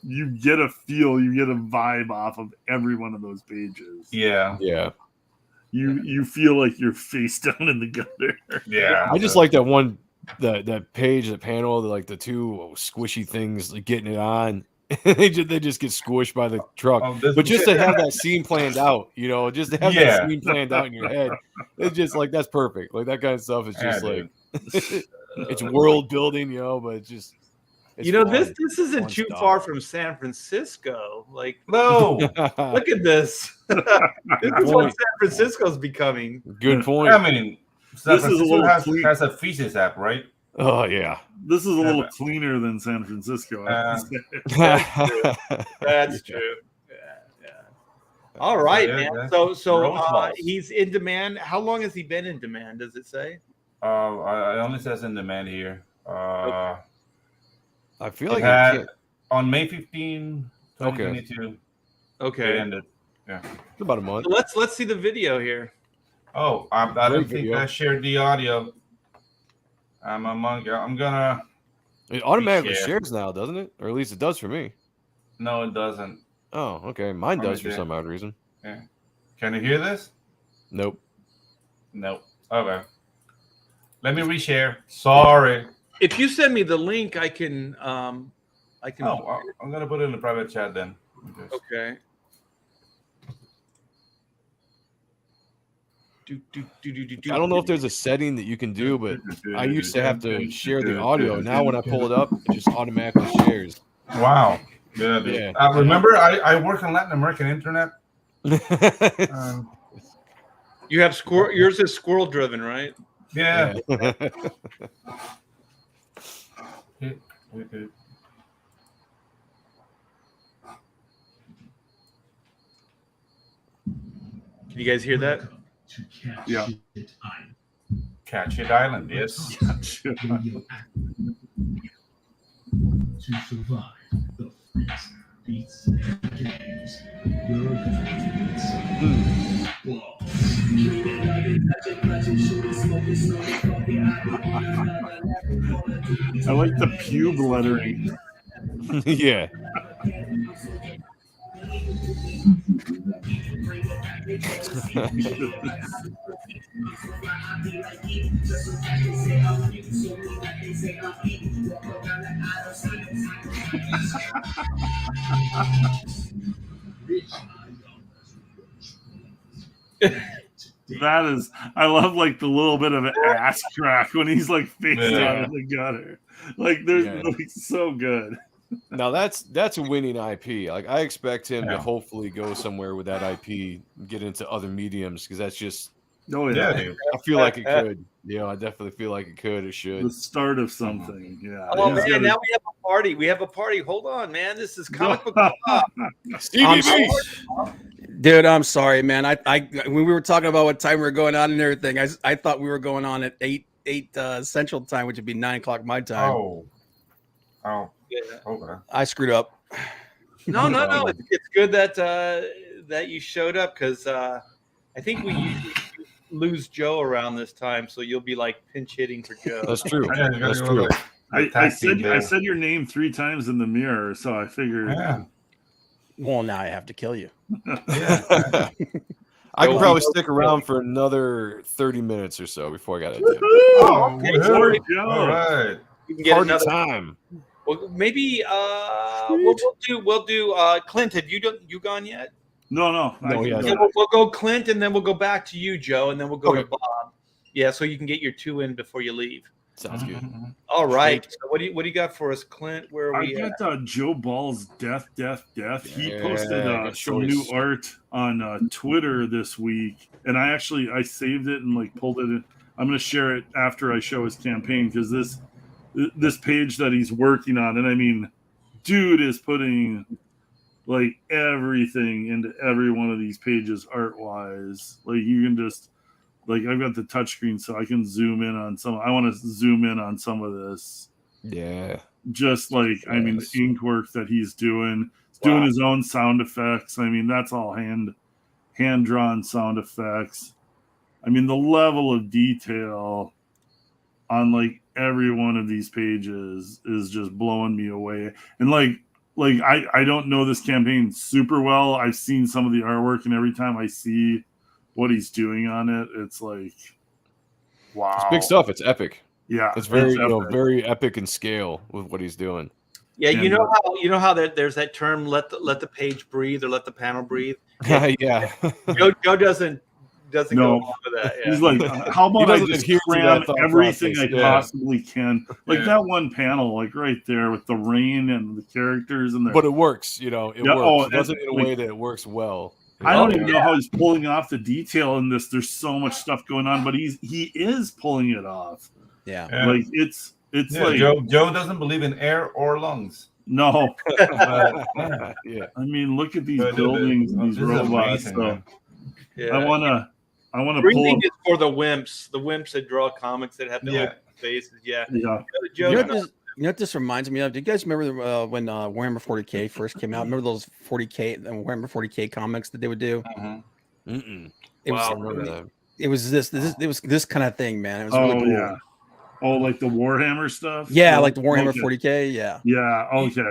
you get a feel, you get a vibe off of every one of those pages. Yeah. You feel like you're face down in the gutter. Yeah. I just like that page, that panel, like the two squishy things like getting it on. they just get squished by the truck. But just to have that scene planned out, just to have that scene planned out in your head, it's just like that's perfect. Like that kind of stuff is just like it's world building, but it's just this isn't too far from San Francisco. Like, no, look at this. This is what San Francisco's becoming. Good point. I mean, San Francisco has a feces app, right? Oh yeah. This is a little cleaner than San Francisco. That's true. Yeah. All right, man. So he's in demand. How long has he been in demand? Does it say? It only says in demand here. I feel like on May 15, 2022. Okay. It ended. Yeah. It's about a month. So let's see the video here. Oh, I don't think I shared the audio. I'm gonna. It automatically shares now, doesn't it? Or at least it does for me. No, it doesn't. Oh, okay. Mine does for some odd reason. Yeah. Can you hear this? Nope. Okay. Let me reshare. Sorry. If you send me the link, I can. Oh, I'm gonna put it in the private chat then. Okay. I don't know if there's a setting that you can do, but I used to have to share the audio. Now when I pull it up, it just automatically shares. Wow. Yeah. Remember, I work on Latin American internet. You have yours is squirrel driven, right? Yeah. Can you guys hear that? Yeah. Catch It Island, yes. To survive the freaks, beats, and games, you're going to need I like the pube lettering. Yeah. That is, I love like the little bit of an ass crack when he's like face down in the gutter. Like there's like so good. Now that's a winning IP. Like I expect him to hopefully go somewhere with that IP, get into other mediums because that's just. Oh yeah, I feel like it could. I definitely feel like it could. It should. The start of something. Yeah. Oh man, now we have a party. We have a party. Hold on, man. This is comic book. Dude, I'm sorry, man. I when we were talking about what time we were going on and everything, I thought we were going on at 8 Central Time, which would be 9 o'clock my time. Oh. Yeah. Okay. I screwed up. No. It's good that you showed up because I think we usually lose Joe around this time, so you'll be like pinch hitting for Joe. That's true. That's true. I said your name 3 times in the mirror, so I figured. Yeah. Well, now I have to kill you. I can probably stick around for another 30 minutes or so before I got to do it. Oh, okay. All right. You can get Party another time. Well, maybe we'll do Clint. Have you gone yet? No. We'll go Clint, and then we'll go back to you, Joe, and then we'll go to Bob. Yeah, so you can get your 2 in before you leave. Sounds good. All right. So what do you got for us, Clint? Where are we? I got Joe Ball's death. He posted some new art on Twitter this week, and I saved it and like pulled it in. I'm going to share it after I show his campaign because this page that he's working on, and I mean, dude is putting like everything into every one of these pages art wise. Like you can just. Like I've got the touchscreen, so I can zoom in on some. I want to zoom in on some of this. Yeah. Just like I mean, the ink work that he's doing. He's doing his own sound effects. I mean, that's all hand drawn sound effects. I mean, the level of detail on like every one of these pages is just blowing me away. And like I don't know this campaign super well. I've seen some of the artwork, and every time I see what he's doing on it, it's like, wow, it's big stuff. It's epic. Yeah, it's very epic in scale with what he's doing. Yeah, And, you know how there's that term, let the page breathe or let the panel breathe. Yeah. Joe doesn't No. go along with that. Yeah. He's like, how He about I doesn't just adhere to cram that thought everything process. I Yeah. possibly can? Like Yeah. that one panel, like right there with the rain and the characters and the. But it works, it Yeah, works. It does it in a like, way that it works well. I don't Oh, even know how he's pulling off the detail in this. There's so much stuff going on, but he is pulling it off. Yeah. Like it's like Joe doesn't believe in air or lungs. no. But, Yeah. I mean, look at these but buildings and these this is robots. amazing, So man. yeah. I wanna pull Breathing up. is for the wimps that draw comics that have the Yeah. open faces. Yeah. Yeah. Joe, You know what this reminds me of? Do you guys remember when Warhammer 40K first came out? Remember those 40K Warhammer 40K comics that they would do? Mm-mm. It was I remember that. it was this kind of thing, man. It was really cool. Yeah. Oh, like the Warhammer stuff? Yeah, like the Warhammer Okay. 40K. Yeah. Yeah, okay.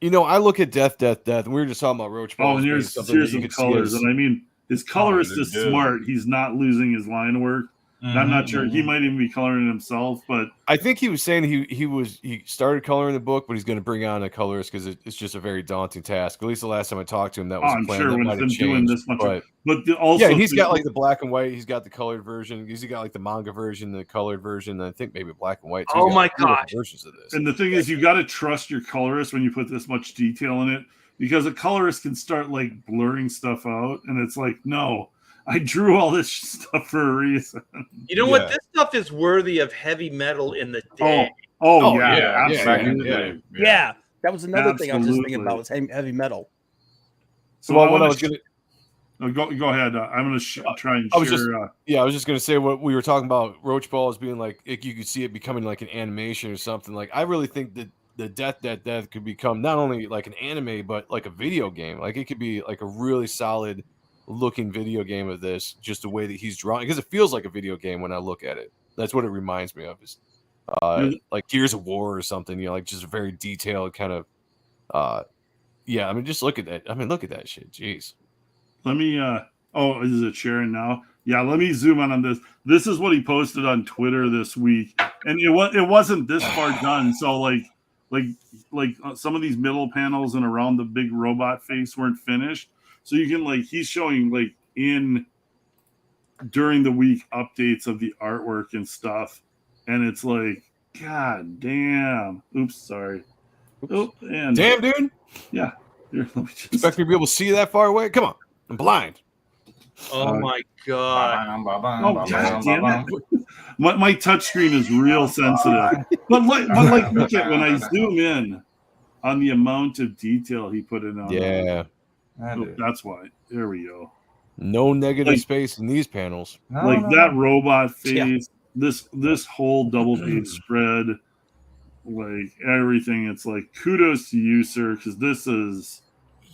I look at Death. And we were just talking about Roach Oh, Balls. and being here's something that you some could see colors. as- And I mean, his colorist they're is good. smart. He's not losing his line work. And I'm not sure. He might even be coloring it himself, but I think he was saying he started coloring the book, but he's going to bring on a colorist because it's just a very daunting task. At least the last time I talked to him, that was I'm a plan. sure that when might him have doing changed, this much. but Also, yeah, he's got like the black and white. He's got the colored version. He's got like the manga version, the colored version. And I think maybe black and white. So Oh he's got my two different gosh. versions of this. and the thing is, you got to trust your colorist when you put this much detail in it, because a colorist can start like blurring stuff out, and it's like, no, I drew all this stuff for a reason. You know what? This stuff is worthy of heavy metal in the day. Oh, yeah, yeah, yeah, absolutely. yeah. Yeah. That was another thing I was just thinking Absolutely. about was heavy metal. So Well, I what I want was to gonna go ahead. I'm going to try and I was share. just- I was just gonna say what we were talking about Roach Balls being like you could see it becoming like an animation or something. Like I really think that the Death could become not only like an anime but like a video game. Like it could be like a really solid looking video game of this, just the way that he's drawing, because it feels like a video game when I look at it. That's what it reminds me of. Is like Gears of War or something, like just a very detailed kind of yeah, I mean just look at that. I mean look at that shit. Jeez. Let me is it sharing now? Yeah, let me zoom in on this. This is what he posted on Twitter this week. And it wasn't this far done. So like some of these middle panels and around the big robot face weren't finished. So you can he's showing during the week updates of the artwork and stuff. And it's like, God damn. Oops, sorry. Oh, and Damn, dude. yeah. Here, let me just Expect me to be able to see that far away? Come on. I'm blind. Oh my god. Oh, God damn it. My touchscreen is real sensitive. But look at when I zoom in on the amount of detail he put in on Yeah. that's why. There we go. No negative Like- space in these panels. That robot Yeah. face, this whole double page spread, everything. It's like, kudos to you, sir, because this is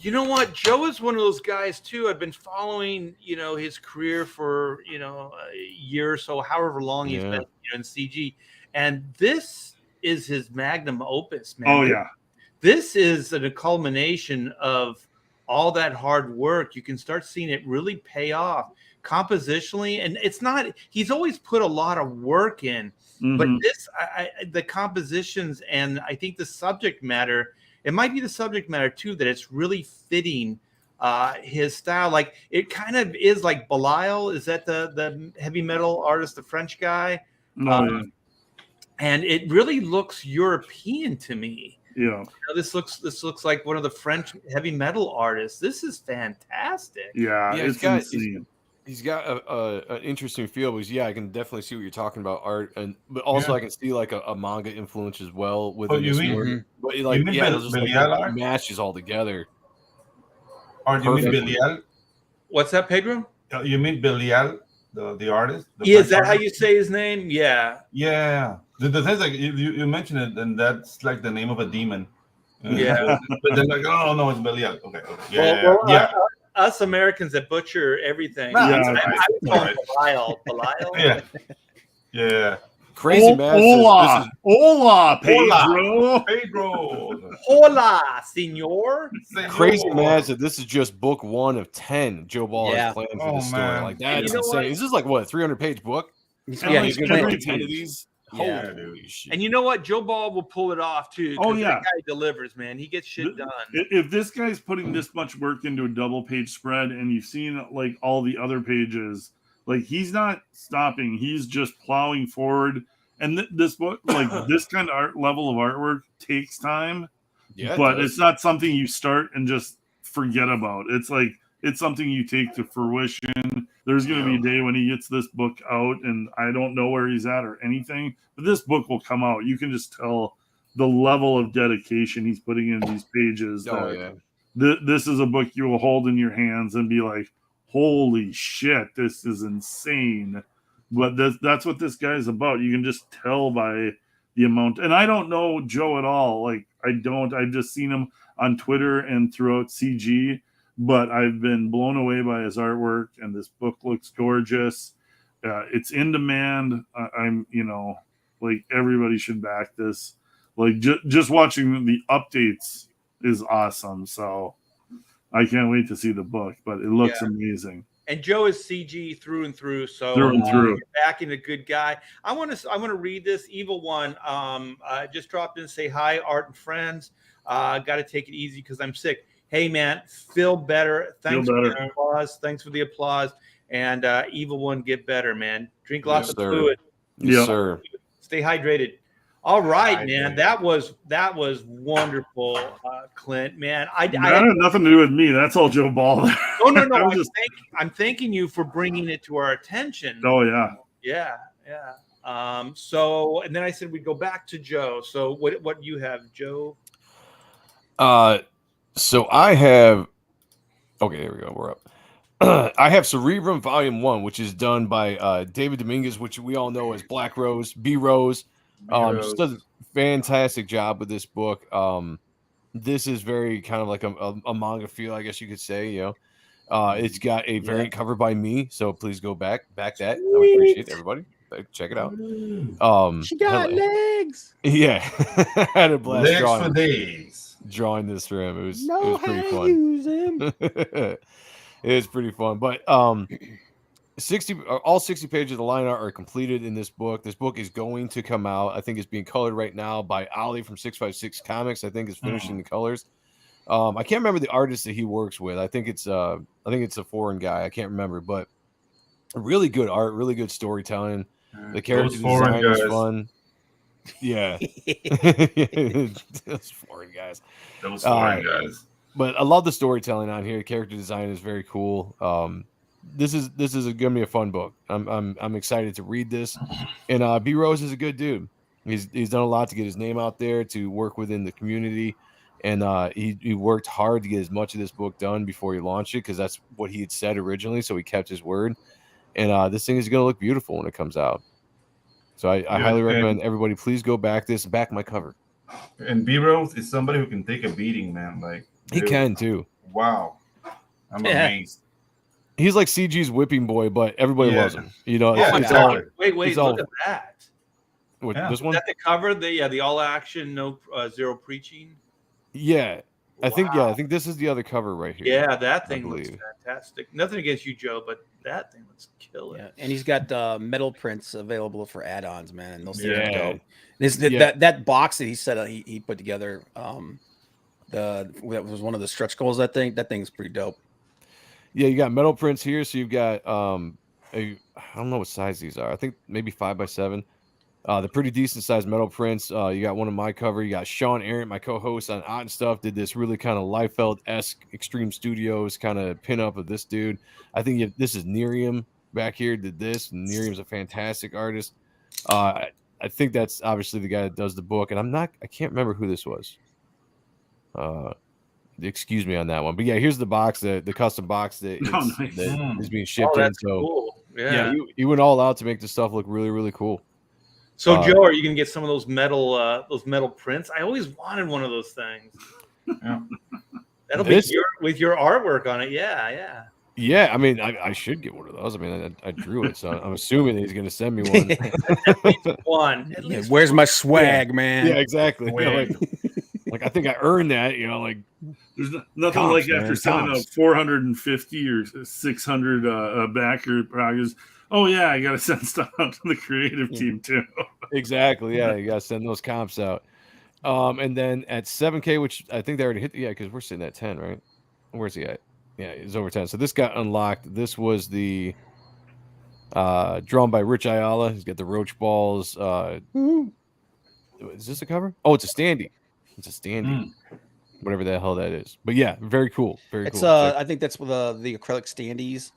You know what? Joe is one of those guys too. I've been following, his career for, a year or so, however long he's been in CG. And this is his magnum opus, man. oh yeah. This is a culmination of all that hard work. You can start seeing it really pay off compositionally. And it's not, he's always put a lot of work in, but Mhm. this, the compositions and I think the subject matter, it might be the subject matter too, that it's really fitting his style. Like it kind of is like Belial. Is that the heavy metal artist, the French guy? Yeah. And it really looks European to me. Yeah. This looks like one of the French heavy metal artists. This is fantastic. Yeah. Yeah, It's insane. He's got an interesting feel. Because I can definitely see what you're talking about, art, but also I can see like a manga influence as well within you this mean- work. But you mean it's just Belial art? matches all together. Or do you mean Perfect. Belial? What's that, Pedro? You mean Belial, the artist? The Yeah, is French that how artist? you say his name? Yeah. Yeah. The thing is, like, you mentioned it, and that's like the name of a demon. Yeah. But then, like, oh, no, it's Belial. Okay. Well, Yeah. Us Americans that butcher everything. Nah, Yeah. it's I alright. would call him Belial. Yeah. Yeah. Crazy man. Hola, hola, Pedro. Pedro. Hola, senor. Crazy Senor. mad that this is just book 1 of 10 Joe Ball Yeah. has planned for Oh, this story. man. Like that's You know insane. what? Is this like what, 300-page book? And Yeah, like he's He's gonna gonna every do 10 of page. these. Yeah. Holy shit. And you know what? Joe Ball will pull it off too. Oh, 'cause yeah. that guy delivers, man. He gets shit done. If this guy's putting this much work into a double page spread, and you've seen like all the other pages, like he's not stopping. He's just plowing forward. And this book, like this kind of art level of artwork, takes time. Yeah, but it's not something you start and just forget about. It's like it's something you take to fruition. There's going to be a day when he gets this book out, and I don't know where he's at or anything, but this book will come out. You can just tell the level of dedication he's putting in these pages. This is a book you will hold in your hands and be like, holy shit, this is insane. But that's what this guy's about. You can just tell by the amount. And I don't know Joe at all. Like, I've just seen him on Twitter and throughout CG, but I've been blown away by his artwork, and this book looks gorgeous. It's in demand. I'm, like, everybody should back this. Like, just watching the updates is awesome. So I can't wait to see the book, but it looks amazing. And Joe is CG through and through. So you're backing a good guy. I want to read this. Evil One just dropped in to say hi, Art and friends. Got to take it easy because I'm sick. Hey man, feel better. Thanks for the applause. Thanks for the applause. And Evil One, get better, man. Drink lots of fluid. Yes, sir. Stay hydrated. All right, man. That was wonderful, Clint. Man, I that had nothing to do with me. That's all Joe Ball. Oh no. I'm thanking you for bringing it to our attention. Oh yeah. Yeah. So, and then I said we'd go back to Joe. So, what you have, Joe? So I have. Okay, here we go. We're up. I have Cerebrum Volume 1, which is done by David Dominguez, which we all know as Black Rose, B Rose. Just does a fantastic job with this book. This is very kind of like a manga feel, I guess you could say. It's got a variant cover by me, so please go back that. I would appreciate everybody. Check it out. She got legs. Yeah, I had a blast legs for days. Drawing this for him. It was pretty fun. Use him. It was pretty fun, but all 60 pages of the line art are completed in this book. This book is going to come out. I think it's being colored right now by Ali from 656 Comics. I think is finishing the colors. I can't remember the artist that he works with. I think it's a foreign guy. I can't remember, but really good art, really good storytelling. The character design is fun. Yeah, those foreign guys. Those foreign guys. But I love the storytelling on here. The character design is very cool. This is gonna be a fun book. I'm excited to read this. And B Rose is a good dude. He's done a lot to get his name out there, to work within the community, and he worked hard to get as much of this book done before he launched it, because that's what he had said originally. So he kept his word. And this thing is gonna look beautiful when it comes out. So I highly recommend everybody please go back this and back my cover. And B Rose is somebody who can take a beating, man. Like he can too. Wow, I'm amazed. He's like CG's whipping boy, but everybody loves him. Wait, look at that. This one? Is that the cover? The all action, no zero preaching. Yeah, I think this is the other cover right here. Yeah, that thing looks fantastic. Nothing against you, Joe, but that thing looks killer. Yeah, and he's got metal prints available for add-ons, man. And those things are dope. That box that he said he put together, that was one of the stretch goals. That thing's pretty dope. Yeah, you got metal prints here. So you've got I don't know what size these are. I think maybe 5x7. They're pretty decent sized metal prints. You got one of my cover. You got Sean Arendt, my co-host on Odd and Stuff, did this really kind of Liefeld-esque Extreme Studios kind of pinup of this dude. I think this is Nerium back here, did this. Nerium's a fantastic artist. I think that's obviously the guy that does the book, and I can't remember who this was. Excuse me on that one, but yeah, here's the box, the custom box that is being shipped in. So cool. he went all out to make this stuff look really, really cool. So Joe, are you gonna get some of those metal prints? I always wanted one of those things. Yeah. That'll be with your artwork on it. Yeah. Yeah, I mean, I should get one of those. I mean, I drew it, so I'm assuming that he's going to send me one. At least where's my swag, man? Yeah, exactly. Like I think I earned that. There's nothing like after selling out 450 or 600 backer progress. Oh yeah, I got to send stuff out to the creative team too. Exactly. Yeah, you gotta send those comps out. And then at 7K, which I think they already hit. Yeah, because we're sitting at 10, right? Where's he at? Yeah, he's over 10. So this got unlocked. This was the drawn by Rich Ayala. He's got the Roach Balls. Is this a cover? Oh, it's a standee. It's a standee. Whatever the hell that is. But yeah, very cool. Very cool. I think that's the acrylic standees.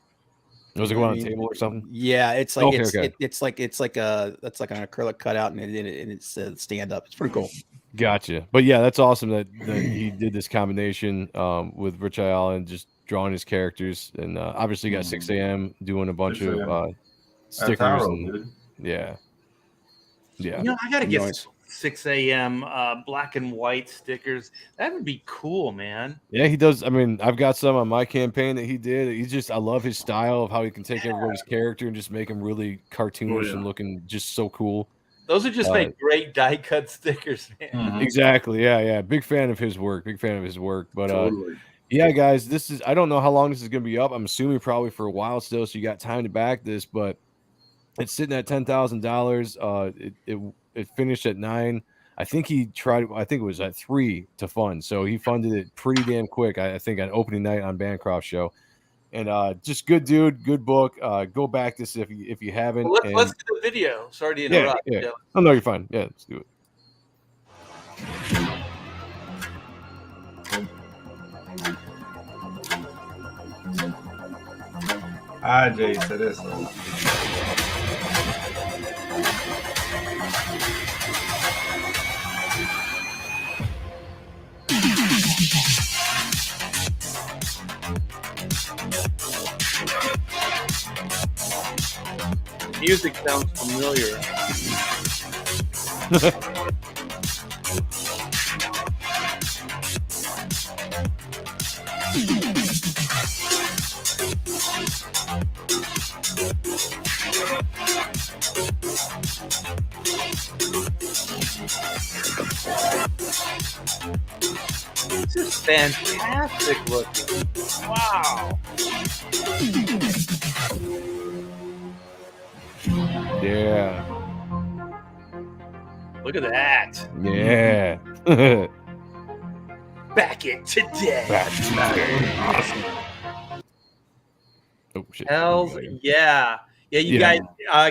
Was it going on a table or something? Yeah, it's like okay. it's like an acrylic cutout and it's stand up. It's pretty cool. Gotcha. But yeah, that's awesome that he did this combination with Rich Ayala and just drawing his characters, and obviously got 6 a.m. doing a bunch of stickers. Yeah. You know, I gotta get 6 a.m. Black and white stickers. That would be cool, man. Yeah, he does. I mean, I've got some on my campaign that he did. I love his style of how he can take everybody's character and just make them really cartoonish and looking just so cool. Those are just like great die cut stickers, man. Exactly. Yeah. Big fan of his work. But yeah, guys, I don't know how long this is going to be up. I'm assuming probably for a while still. So you got time to back this, but it's sitting at $10,000. It finished at 9. I think it was at 3 to fund. So he funded it pretty damn quick. I think on opening night on Bancroft show. And just good dude, good book. Go back this if you haven't. Well, let's do the video. Sorry to interrupt. Yeah. Oh no, you're fine. Yeah, let's do it. Jace, it is. Music sounds familiar. This is fantastic looking. Wow. Yeah. Look at that. Yeah. Back it today. Awesome. Oh shit. Hells yeah. Yeah, you guys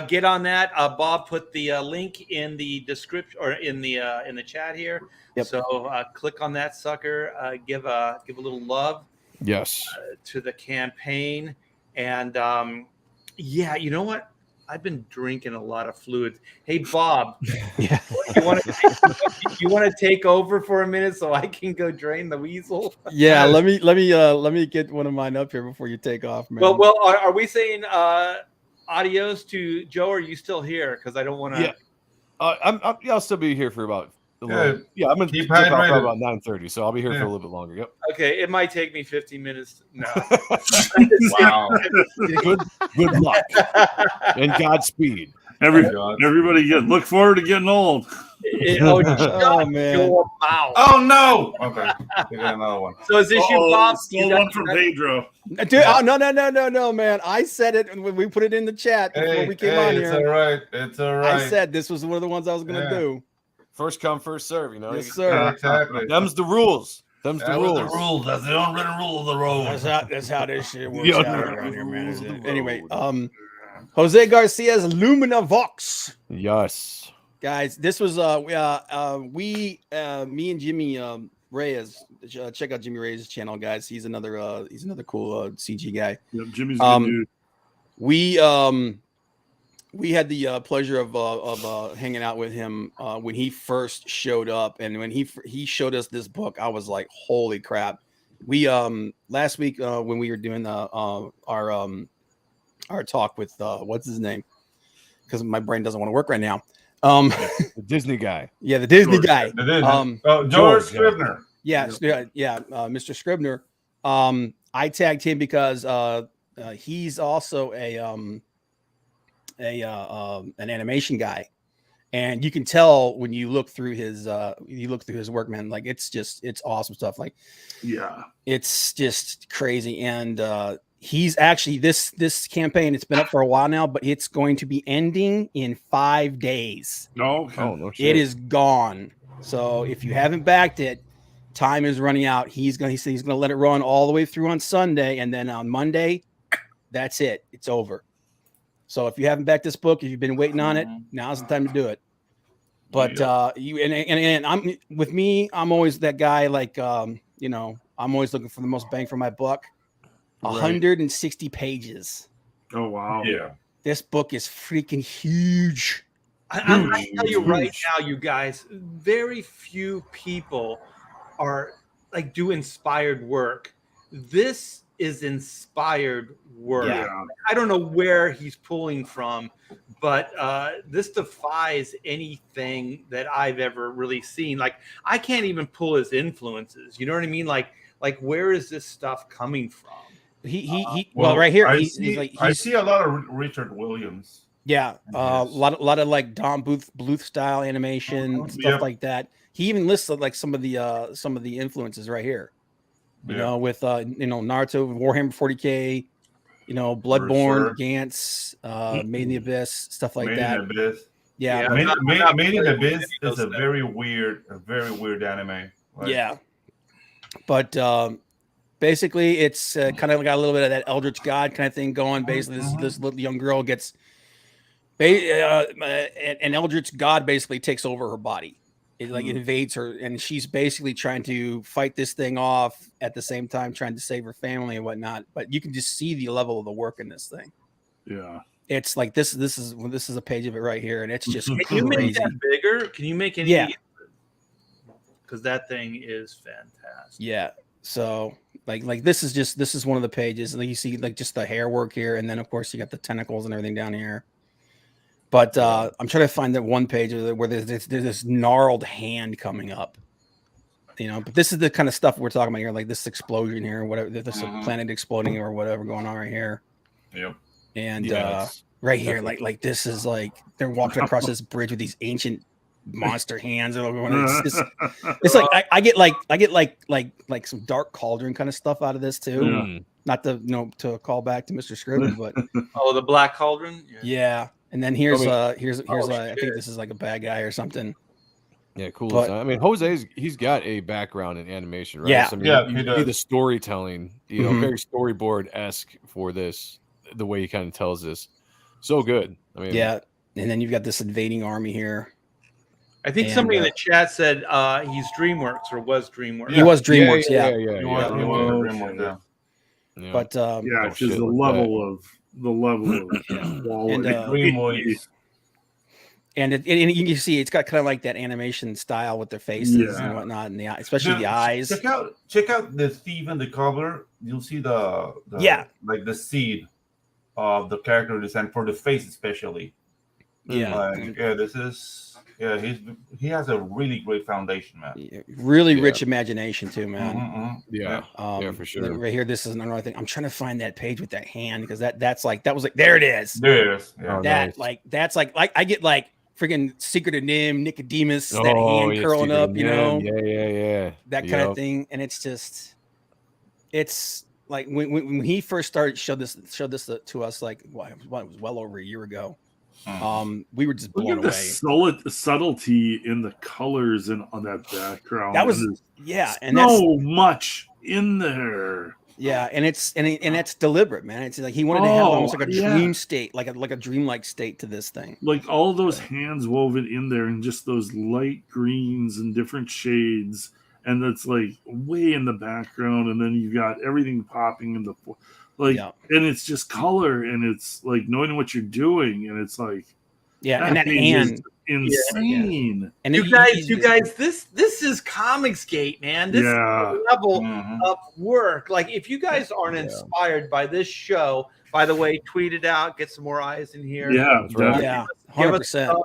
get on that. Bob put the link in the description or in the chat here. Yep. So click on that sucker. Give a little love. Yes. To the campaign, and yeah, you know what? I've been drinking a lot of fluids. Hey, Bob, Yeah. you want to take over for a minute so I can go drain the weasel? Yeah, let me get one of mine up here before you take off, man. Well, are we saying adios to Joe? Or are you still here? Because I don't want to. Yeah, I'll still be here for about. I'm gonna keep tip out hydrated. for about 9:30, so I'll be here for a little bit longer. Yep. Okay, it might take me 15 minutes. No. Wow. Good luck and Godspeed. Everybody look forward to getting old. Oh man. Your mouth. Oh no. Okay. We got another one. So is this you, Bob? Still one from Pedro. Dude, no, man. I said it when we put it in the chat before we came on here. It's all right. It's all right. I said this was one of the ones I was gonna do. First come, first serve. You know. Yes, sir. Exactly. Them's the rules. That was the rules. That's the unwritten rule of the road. That's how this shit works out around here, man. Anyway, Jose Garcia's Lumina Vox. Yes. Guys, this was me and Jimmy Reyes. Check out Jimmy Reyes' channel, guys. He's another cool CG guy. Yep, Jimmy's a good dude. We had the pleasure of hanging out with him when he first showed up, and when he showed us this book, I was like, "Holy crap!" We last week when we were doing our talk with what's his name, because my brain doesn't want to work right now. The Disney guy. Yeah, the Disney guy. George Scribner. Yeah, Mr. Scribner. I tagged him because he's also an animation guy, and you can tell when you look through his work, man. Like it's awesome stuff. Like, yeah, it's just crazy. And he's actually this campaign. It's been up for a while now, but it's going to be ending in 5 days. No, okay. Oh, no shit. It is gone. So if you haven't backed it, time is running out. He said he's gonna let it run all the way through on Sunday, and then on Monday, that's it. It's over. So if you haven't backed this book, if you've been waiting on it, now's the time to do it. But you and I'm with me, I'm always that guy. Like you know, I'm always looking for the most bang for my buck. 160 pages. Oh wow. Yeah. This book is freaking huge. I tell you right now, you guys, very few people are like do inspired work. This is inspired work. Yeah. I don't know where he's pulling from, but this defies anything that I've ever really seen. Like I can't even pull his influences. You know what I mean? Like where is this stuff coming from? Well, right here, I he's see a lot of Richard Williams. Yeah, a lot of like Don Bluth style animation stuff like that. He even lists like some of the influences right here. You know, with Naruto, Warhammer 40K, you know, Bloodborne, Gantz, Made in the Abyss, stuff like that. Made in the Abyss. Yeah, Made in the Abyss is a very weird anime. Like, yeah, but basically, it's kind of got a little bit of that Eldritch God kind of thing going. Basically, this little young girl gets an Eldritch God basically takes over her body. It like invades her, and she's basically trying to fight this thing off at the same time, trying to save her family and whatnot. But you can just see the level of the work in this thing. Yeah, it's like this is a page of it right here, and it's just Can crazy. you make that bigger? Can you make any? Yeah, because that thing is fantastic. Yeah. So like this is one of the pages. Like you see like just the hair work here, and then of course you got the tentacles and everything down here. But I'm trying to find that one page where there's this gnarled hand coming up, you know. But this is the kind of stuff we're talking about here, like this explosion here, whatever, this planet exploding or whatever going on right here. Yep. And right here, like this is like they're walking across this bridge with these ancient monster hands. It's like I get like some dark cauldron kind of stuff out of this too. Yeah. Not to call back to Mr. Scriven, but the Black Cauldron. Yeah. And then here's I think this is like a bad guy or something. Yeah, cool. But, I mean, he's got a background in animation, right? Yeah, so, I mean, you see the storytelling, you know, very storyboard-esque for this, the way he kind of tells this. So good. I mean, yeah. And then you've got this invading army here. I think somebody in the chat said he's DreamWorks or was DreamWorks. He was DreamWorks, yeah. But it's just the level of quality. And you can see it's got kind of like that animation style with their faces and whatnot, and especially the eyes. Check out the thief in the cover. You'll see the like the seed of the character design for the face, especially. He has a really great foundation, man. Really rich imagination too, man. Yeah, for sure. Right here, this is another thing. I'm trying to find that page with that hand because that was there it is. There it is. Yeah. That's like I get like freaking Secret of Nim, Nicodemus, that hand curling up, you know. Yeah. That kind of thing, and it's like when he first started showed this to us, like it was well over a year ago. We were just blown away. Subtlety in the colors and on that background. That was and so much in there. Yeah, and it's deliberate, man. It's like he wanted to have almost like a dream state, like a dreamlike state to this thing. Like all those hands woven in there, and just those light greens and different shades, and that's like way in the background, and then you got everything popping in the. And it's just color, and it's like knowing what you're doing, and it's like, and that hand, insane. Yeah. And you guys, this is Comicsgate, man. This is the level of work. Like, if you guys aren't inspired by this show, by the way, tweet it out, get some more eyes in here. Yeah, give 100%.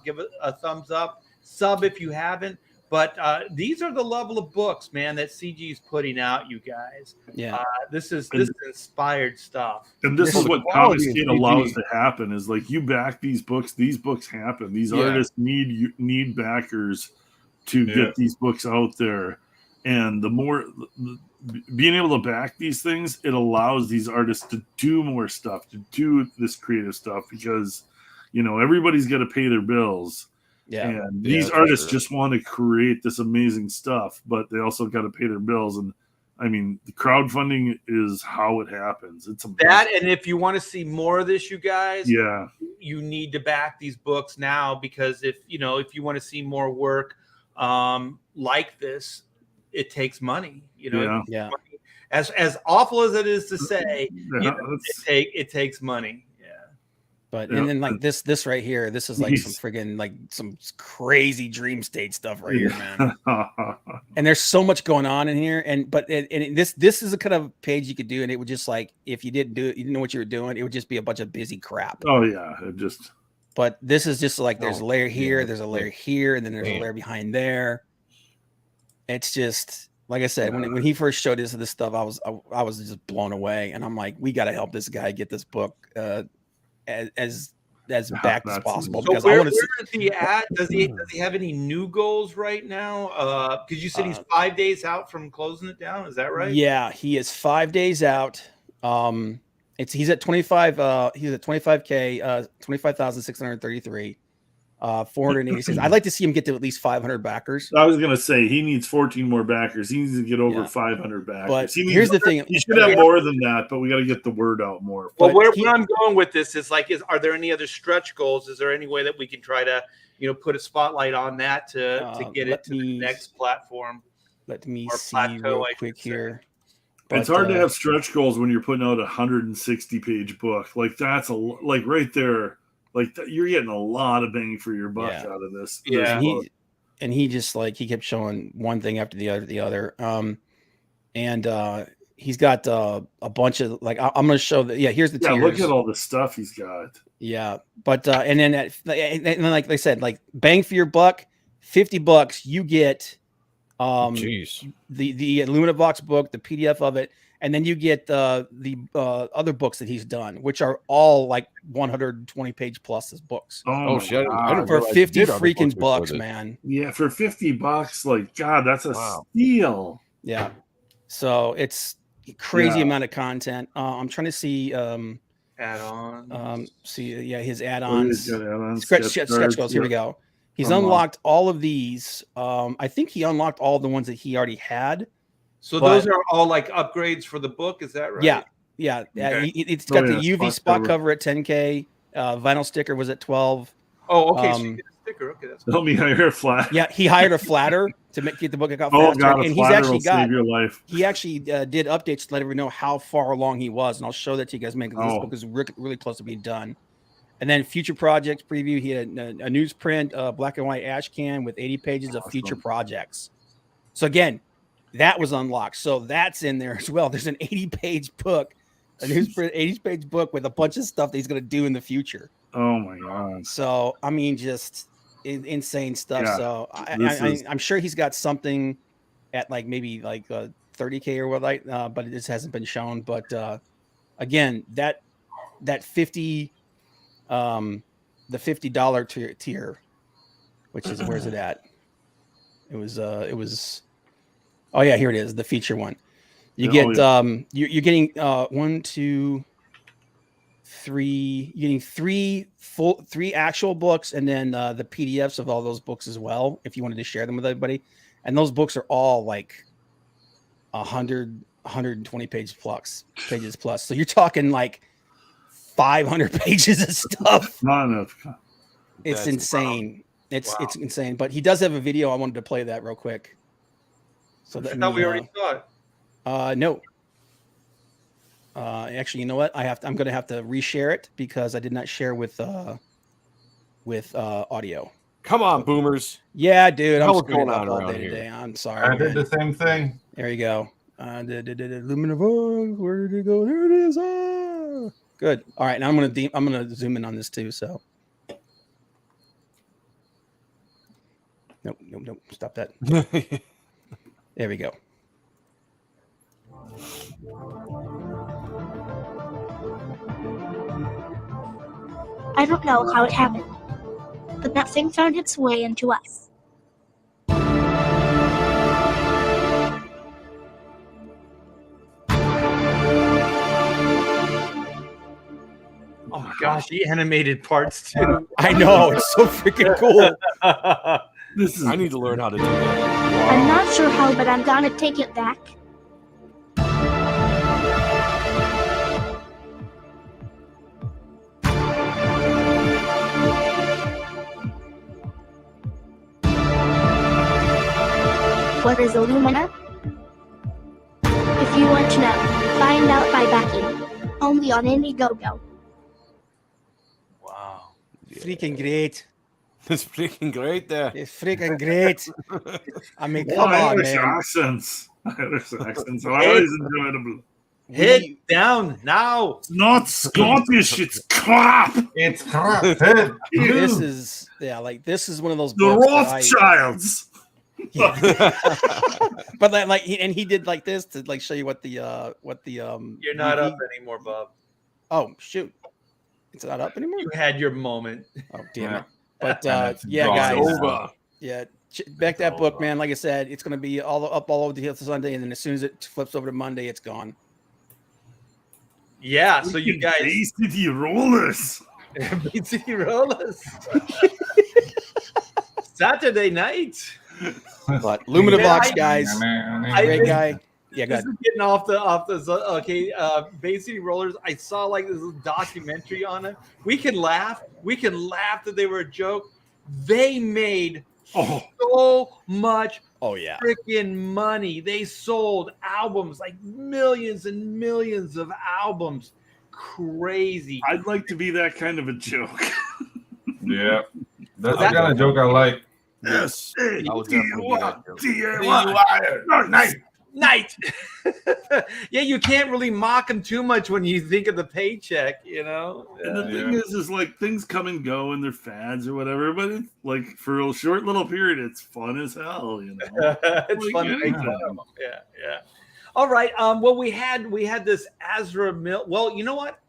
Give it a thumbs up, sub if you haven't. But these are the level of books, man, that CG is putting out, you guys. Yeah, this is inspired stuff. And this is what Comicsgate allows to happen: is like you back these books happen. These artists need backers to get these books out there, And being able to back these things, it allows these artists to do more stuff, to do this creative stuff, because everybody's got to pay their bills. Yeah. And these artists just want to create this amazing stuff, but they also got to pay their bills. And I mean, the crowdfunding is how it happens. It's amazing. That, and if you want to see more of this, you guys, you need to back these books now, because if you want to see more work like this, it takes money. Money. As awful as it is to say, it takes money. But and then like this right here, this is like some friggin' like some crazy dream state stuff right here, man. And there's so much going on in here, and this is a kind of page you could do, and it would just like, if you didn't do it, you didn't know what you were doing, it would just be a bunch of busy crap. Oh yeah, it just. But this is just like there's a layer here, there's a layer here, and then there's a layer behind there. It's just like I said, when he first showed us this stuff, I was just blown away, and I'm like, we got to help this guy get this book as back as possible. So where is he at? Does he have any new goals right now? Because you said he's 5 days out from closing it down. Is that right? Yeah, he is 5 days out. He's at 25. He's at 25K, 25,633. 486. I'd like to see him get to at least 500 backers. I was gonna say he needs 14 more backers. He needs to get over 500 backers. But here's the thing: he should have more than that, but we got to get the word out more. Well, where I'm going with this is like, are there any other stretch goals? Is there any way that we can try to, put a spotlight on that to get it to the next platform? Let me see real quick here. But, it's hard to have stretch goals when you're putting out a 160-page book. Like that's like right there. Like you're getting a lot of bang for your buck out of this. Yeah. He just like, he kept showing one thing after the other. And he's got a bunch of like, I'm going to show that. Yeah. Here's the tiers. Look at all the stuff he's got. Yeah. But, and then like they said, like bang for your buck, $50, you get, the Illumina Box book, the PDF of it. And then you get the other books that he's done, which are all like 120 page plus as books. Oh shit! For 50 freaking bucks, man. Yeah, for $50, like God, that's a steal. Yeah. So it's a crazy amount of content. I'm trying to see add-ons. His add-ons. Sketch goals. Here we go. He's unlocked all of these. I think he unlocked all the ones that he already had. So those are all like upgrades for the book, is that right? Yeah. Okay. It's got the UV spot cover at 10K. Vinyl sticker was at 12. Oh, okay. So you get a sticker. Okay, that's cool. Help me hire a flat. Yeah, he hired a flatter to get the book out faster. Oh God, and he's actually save your life. He actually did updates to let everyone know how far along he was, and I'll show that to you guys. Man, this book is really close to being done. And then future projects preview. He had a newsprint, black and white ash can with 80 pages of future projects. So again, that was unlocked. So that's in there as well. There's an 80-page book, a newsprint 80-page book with a bunch of stuff that he's going to do in the future. Oh my God. So, I mean, just insane stuff. Yeah, so I'm sure he's got something at like maybe like 30K or what, like, but it just hasn't been shown. But again, that 50, the $50 tier, which is, where's it at? It was. Oh yeah, here it is, the feature one. You get you're getting 1, 2, 3. You're getting three actual books, and then the PDFs of all those books as well, if you wanted to share them with everybody. And those books are all like 120 pages plus. So you're talking like 500 pages of stuff. Not enough. It's insane. It's insane. But he does have a video. I wanted to play that real quick. So I thought we already saw it. No. Actually, you know what? I'm going to have to reshare it because I did not share with audio. Come on, boomers. Yeah, dude. I'm going on all around day here? today. I'm sorry. I did the same thing. There you go. Illumina Voice. Where did it go? There it is. Ah! Good. All right. Now I'm gonna zoom in on this too. So. Nope. Stop that. There we go. I don't know how it happened, but that thing found its way into us. gosh, he animated parts too. I know, it's so freaking cool. I need to learn how to do that. I'm not sure how, but I'm gonna take it back. What is Illumina? If you want to know, find out by backing. Only on Indiegogo. Wow. Freaking great. It's freaking great there. It's freaking great. I mean, Oh, come on, Irish man. accents. Irish accents are always enjoyable. Head down now. It's not Scottish, it's crap. It's crap. Head. This is this is one of those The books that Rothschilds. but like he did like this to like show you what the You're not up anymore, Bob. Oh shoot, it's not up anymore. You had your moment. Oh damn it! But yeah, guys, over. back that book, man. Like I said, it's gonna be all over the Sunday, and then as soon as it flips over to Monday, it's gone. Yeah, so you guys Bay City Rollers. Bay City Rollers. Saturday night. But Lumina Yeah, Box, guys, great guy. Yeah, This good. is getting off the okay. Bay City Rollers. I saw like this documentary on it. We can laugh that they were a joke. They made so much freaking money. They sold albums, like millions and millions of albums. Crazy. I'd like to be that kind of a joke. Yeah, that's the kind of joke I like. Yes. I would definitely do that joke. Night. Yeah, you can't really mock them too much when you think of the paycheck, you know. And the thing is like things come and go and they're fads or whatever, but it's like for a short little period, it's fun as hell, you know. It's fun to make fun of them. Yeah. All right. Well, we had this Ezra Miller. Well, you know what?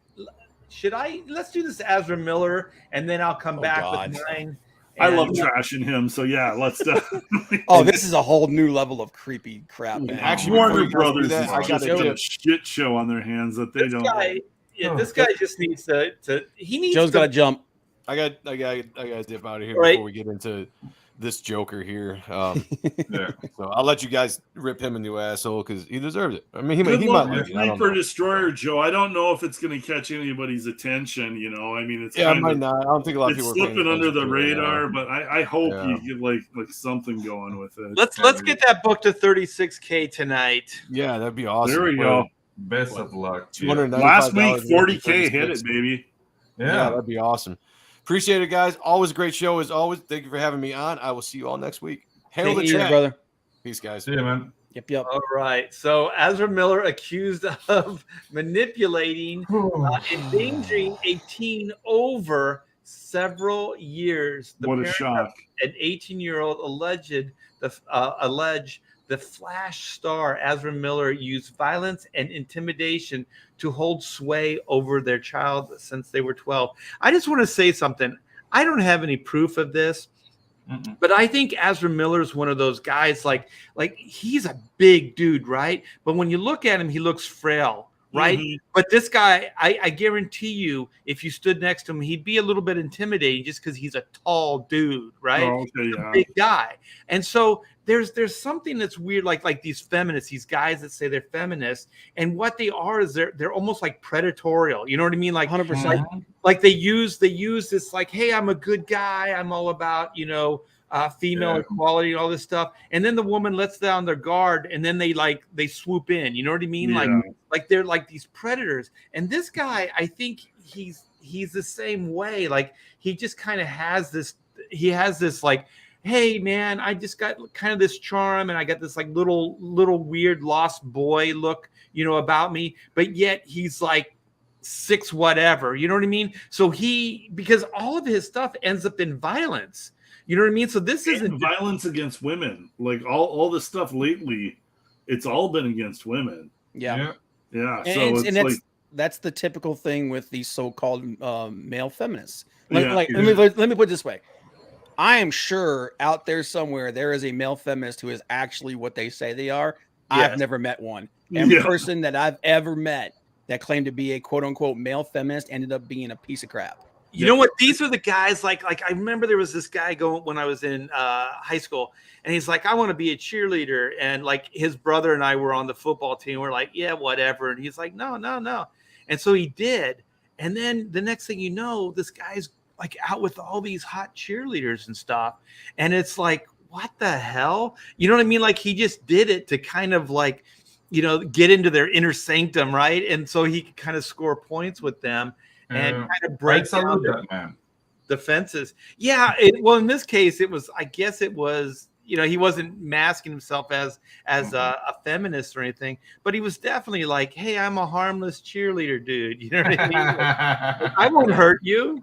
Let's do this Ezra Miller, and then I'll come back with mine. I love trashing him, so yeah, let's definitely. Oh, this is a whole new level of creepy crap, man. Actually, Warner Brothers that, is I got a shit show on their hands that they don't. This guy just needs to. He needs. Joe's got to jump. I got to dip out of here Right. before we get into this Joker here. So I'll let you guys rip him a new asshole because he deserves it. I mean, he might like it. I don't for know. Destroyer, Joe. I don't know if it's going to catch anybody's attention. You know, I mean, it's it might not. I don't think a lot of it's people are paying slipping under the attention to it radar, now. but I hope you get like something going with it. Let's get that book to 36K tonight. Yeah, that'd be awesome. There we go. Best of luck. Last week, 40K hit it, baby. Yeah, that'd be awesome. Appreciate it, guys. Always a great show as always. Thank you for having me on. I will see you all next week. Hail the chat, brother. Peace, guys. See you, man. Yep. All right. So Ezra Miller accused of manipulating, endangering a teen over several years. What a shock! An 18-year-old alleged the Flash star Ezra Miller used violence and intimidation to hold sway over their child since they were 12. I just want to say something. I don't have any proof of this. But I think Ezra Miller is one of those guys, like he's a big dude, right? But when you look at him, he looks frail, right? But this guy, I guarantee you, if you stood next to him, he'd be a little bit intimidating just because he's a tall dude, right? Oh, okay, a big guy. And so there's something that's weird, like these feminists, these guys that say they're feminists, and what they are is they're almost like predatorial. You know what I mean? Like 100%. Like they use this like, hey, I'm a good guy. I'm all about, female equality and all this stuff. And then the woman lets down their guard and then they swoop in. You know what I mean? Yeah. Like they're like these predators. And this guy, I think he's the same way. Like he just kind of has this like, hey man, I just got kind of this charm and I got this like little weird lost boy look, about me. But yet he's like 6 whatever, you know what I mean? So because all of his stuff ends up in violence, you know what I mean? So this isn't violence against women. Like all the stuff lately, it's all been against women. Yeah. So that's the typical thing with these so-called male feminists. Yeah, Let me put it this way. I am sure out there somewhere there is a male feminist who is actually what they say they are. Yes. I've never met one. Every person that I've ever met that claimed to be a quote unquote male feminist ended up being a piece of crap. You know what? These are the guys like I remember there was this guy going when I was in high school, and he's like, I want to be a cheerleader. And like his brother and I were on the football team. We're like, yeah, whatever. And he's like, no. And so he did. And then the next thing you know, this guy's like out with all these hot cheerleaders and stuff. And it's like, what the hell? You know what I mean? Like he just did it to kind of like, get into their inner sanctum, right? And so he could kind of score points with them. And kind of break down that man. Defenses. Yeah. Well, in this case, I guess it was, he wasn't masking himself as a feminist or anything, but he was definitely like, hey, I'm a harmless cheerleader, dude. You know what I mean? Like, I won't hurt you.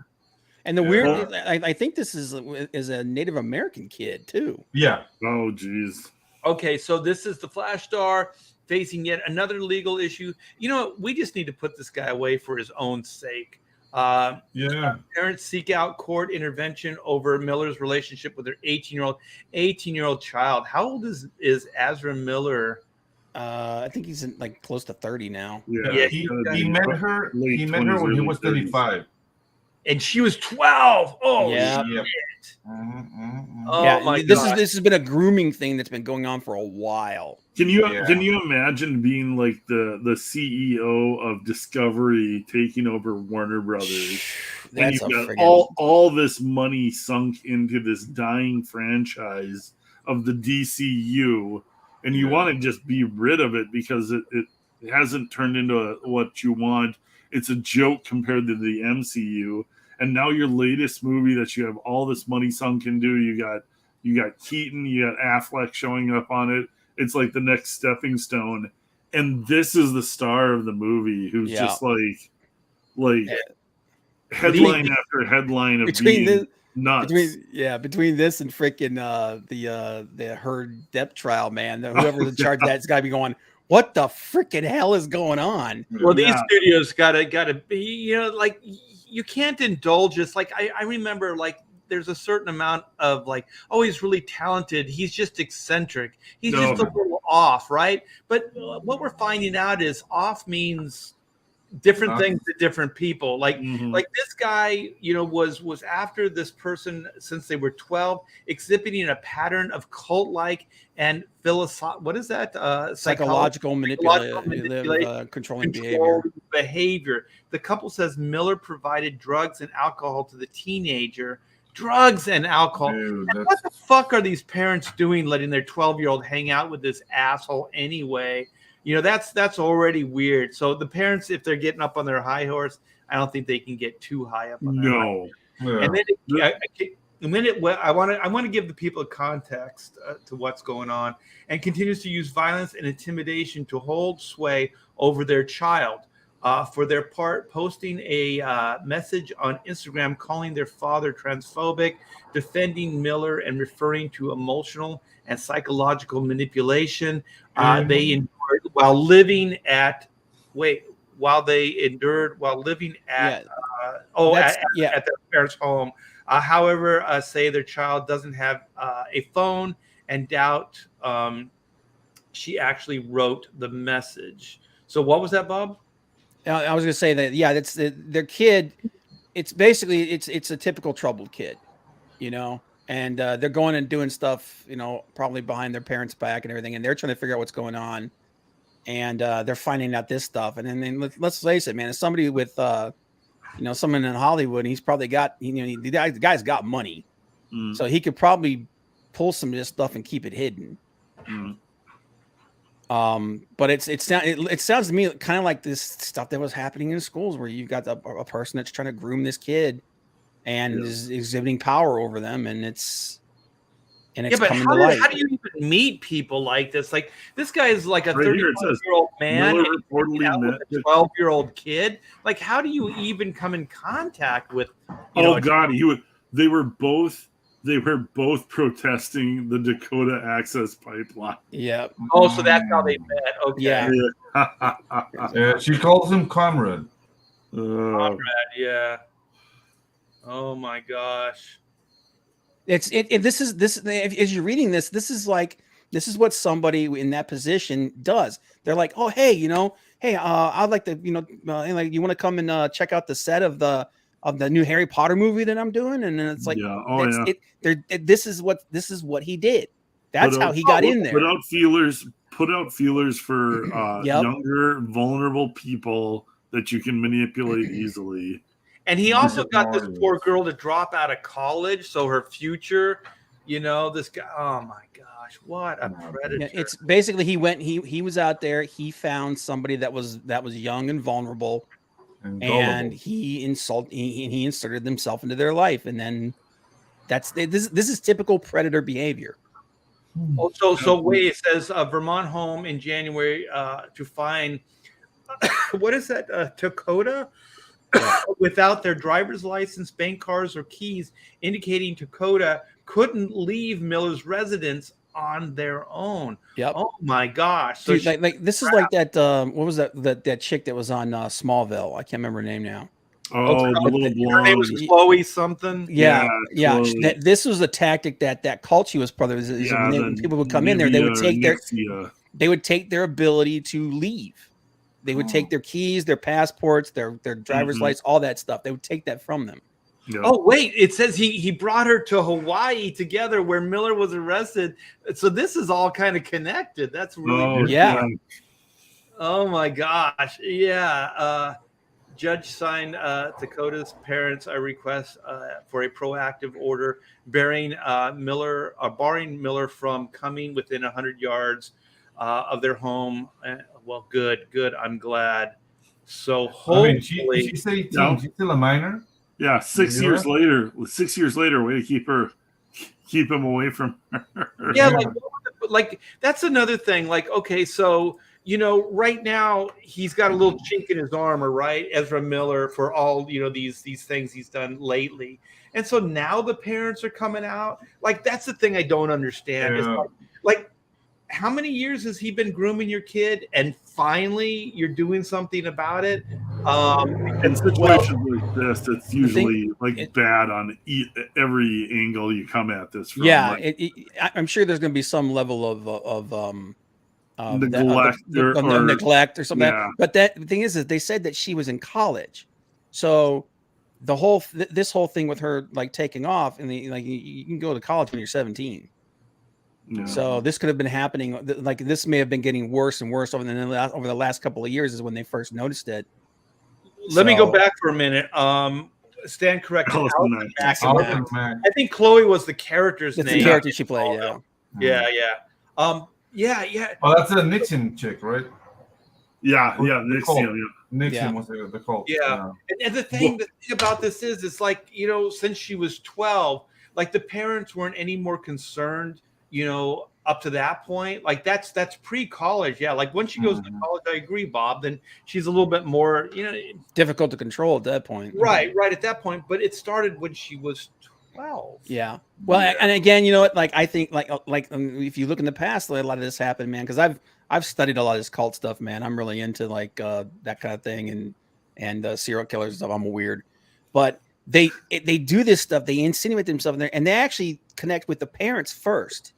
And the weird, I think this is a Native American kid too. Yeah. Oh, geez. Okay. So this is the Flash star facing yet another legal issue. We just need to put this guy away for his own sake. Parents seek out court intervention over Miller's relationship with their 18-year-old child. How old is Ezra Miller? I think he's like close to 30 now. Yeah, he met her. He met her when he was 35, and she was 12. Oh, yeah. Shit. Oh yeah, my God. This has been a grooming thing that's been going on for a while. Can you imagine being like the CEO of Discovery taking over Warner Brothers? And you've got all this money sunk into this dying franchise of the DCU, and you want to just be rid of it because it hasn't turned into what you want. It's a joke compared to the MCU. And now your latest movie that you have all this money sunk into, you got Keaton, you got Affleck showing up on it. It's like the next stepping stone. And this is the star of the movie who's just like headline after headline of being nuts. Between this and freaking the Heard Depp trial, man. Whoever's in charge of that's got to be going, what the freaking hell is going on? Well, these studios gotta be, like you can't indulge this. Like I remember, like there's a certain amount of like, oh, he's really talented. He's just eccentric. He's just a little off, right? But what we're finding out is off means different things to different people. Like this guy, was after this person since they were 12, exhibiting a pattern of cult-like and what is that? Psychological manipulation, controlling behavior. The couple says Miller provided drugs and alcohol to the teenager. Drugs and alcohol. Dude, and what the fuck are these parents doing, letting their 12-year-old hang out with this asshole anyway? That's already weird. So the parents, if they're getting up on their high horse, I don't think they can get too high up on their high horse. And then I want to give the people a context to what's going on, and continues to use violence and intimidation to hold sway over their child. For their part, posting a message on Instagram calling their father transphobic, defending Miller, and referring to emotional and psychological manipulation they endured while living at their parents' home. However, say their child doesn't have a phone and doubt she actually wrote the message. So what was that, Bob? I was going to say that, that's their kid. It's basically, it's a typical troubled kid, and they're going and doing stuff, probably behind their parents' back and everything. And they're trying to figure out what's going on. And they're finding out this stuff. And then let's face it, man, as somebody with, someone in Hollywood, he's probably got, the guy's got money. So he could probably pull some of this stuff and keep it hidden. But it sounds to me kind of like this stuff that was happening in schools where you've got a person that's trying to groom this kid and is exhibiting power over them, and it's but how do you even meet people like this? Like this guy is like a 31-year-old man, a 12-year-old kid. Like, how do you even come in contact with? They were both protesting the Dakota Access Pipeline. Yeah. Oh, so that's how they met. Okay. Yeah. She calls him Comrade. Comrade. Yeah. Oh my gosh. This is as you're reading this is what somebody in that position does. They're like, oh, hey, hey, I'd like to, like, you want to come and check out the set of the new Harry Potter movie that I'm doing? And then it's like, this is what he did. That's how he got in there. Put out feelers for younger, vulnerable people that you can manipulate easily. And he also got this poor girl to drop out of college, so her future, this guy. Oh my gosh, what a predator! Yeah, it's basically he was out there. He found somebody that was young and vulnerable, and he inserted himself into their life, and then this is typical predator behavior. Oh, so wait, it says Vermont home in January to find what is that, Dakota without their driver's license, bank cards, or keys, indicating Dakota couldn't leave Miller's residence on their own. Yep. Oh my gosh. So dude, like this is like that. What was that chick that was on Smallville? I can't remember her name now. Oh, the little her name was Chloe something. Yeah. This was a tactic that cult she was brothers. When people would come in there, they would take their ability to leave. They would take their keys, their passports, their driver's license, all that stuff. They would take that from them. Yeah. Oh, wait, it says he brought her to Hawaii together where Miller was arrested. So this is all kind of connected. That's really good. Yeah. Oh my gosh. Yeah. Judge signed Dakota's parents a request for a proactive order barring Miller from coming within 100 yards of their home. Well, good. I'm glad. So hopefully, she's 18. She's still a minor. Yeah, 6 years later. 6 years later, way to keep him away from her. Yeah, like that's another thing. Like, okay, so right now he's got a little chink in his armor, right? Ezra Miller, for all these things he's done lately, and so now the parents are coming out. Like, that's the thing I don't understand. Yeah. It's like how many years has he been grooming your kid, and finally you're doing something about it? In situations like this, it's usually bad on every angle you come at this from. Yeah, I'm sure there's going to be some level of neglect or something. Yeah. But the thing is they said that she was in college, so this whole thing with her taking off, and you can go to college when you're 17. Yeah. So this could have been happening. This may have been getting worse and worse over the last couple of years is when they first noticed it. Let me go back for a minute. Stand corrected. I think Chloe was the character's name. The character she played. Yeah. Yeah. Oh, that's the Nixon chick, right? Yeah. Nixon. Nixon was the cult. Yeah. And the thing about this is, it's since she was 12, the parents weren't any more concerned, up to that point. That's pre-college. Yeah. When she goes to college, I agree, Bob, then she's a little bit more, difficult to control at that point. Right at that point. But it started when she was 12. Yeah. Well, and again, I think if you look in the past, a lot of this happened, man, because I've studied a lot of this cult stuff, man. I'm really into that kind of thing and serial killers and stuff. I'm weird, but they do this stuff. They insinuate themselves in there, and they actually connect with the parents first.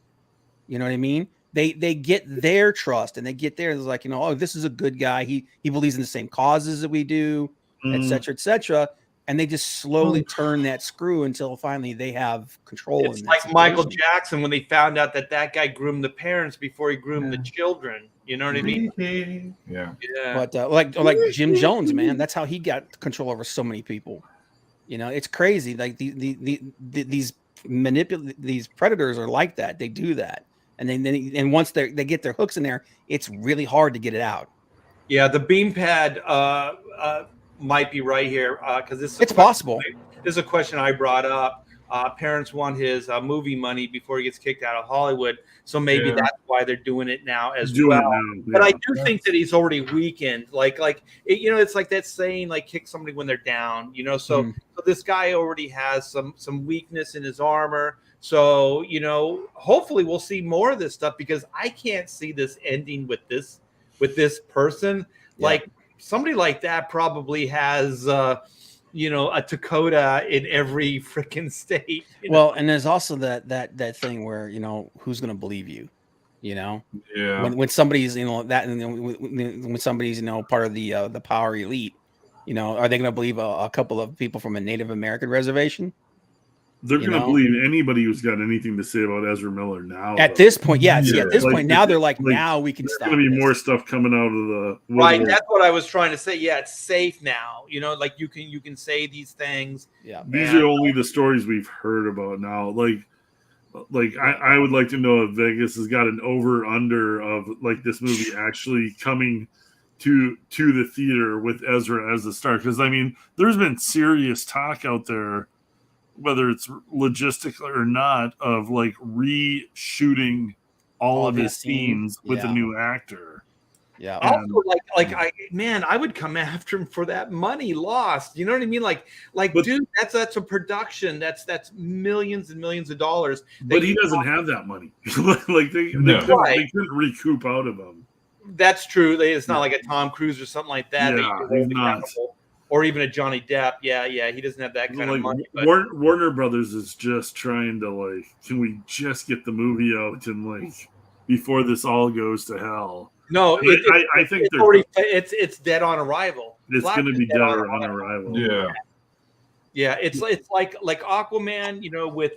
You know what I mean? They get their trust, and they get there. It's oh, this is a good guy. He believes in the same causes that we do, et cetera, et cetera. And they just slowly turn that screw until finally they have control. It's like Michael Jackson when they found out that guy groomed the parents before he groomed the children. You know what I mean? Yeah. But like Jim Jones, man, that's how he got control over so many people. It's crazy. These predators are like that. They do that. And then once they get their hooks in there, it's really hard to get it out. Yeah, the beam pad might be right here because it's possible. This is a question I brought up. Parents want his movie money before he gets kicked out of Hollywood, so maybe that's why they're doing it now as well. But I do think that he's already weakened. It's like that saying, kick somebody when they're down. So this guy already has some weakness in his armor. So, hopefully we'll see more of this stuff, because I can't see this ending with this person. Yeah. Somebody like that probably has, a Dakota in every freaking state. Well, and there's also that thing where, who's going to believe you? You know, Yeah. when somebody's that, and when somebody's part of the power elite, are they going to believe a couple of people from a Native American reservation? They're going to believe anybody who's got anything to say about Ezra Miller now. At this point, yeah. See, at this point, now they're like, now we can stop. There's going to be more stuff coming out of the right. That's what I was trying to say. Yeah, it's safe now. Like you can say these things. Yeah, these are only the stories we've heard about now. Like I would like to know if Vegas has got an over under of like this movie actually coming to the theater with Ezra as the star, because I mean there's been serious talk out there, whether it's logistical or not, of like reshooting all of his scenes with a new actor. Yeah. Also, I would come after him for that money lost. You know what I mean? Like, dude, that's a production. That's millions and millions of dollars. But he doesn't have that money. Like they couldn't recoup out of him. That's true. It's not like a Tom Cruise or something like that. Yeah, he's not. Or even a Johnny Depp. Yeah, he doesn't have that kind of money. But Warner Brothers is just trying to can we just get the movie out and before this all goes to hell. No, I think it's dead on arrival. It's going to be dead on arrival. Yeah. Yeah, it's like Aquaman, with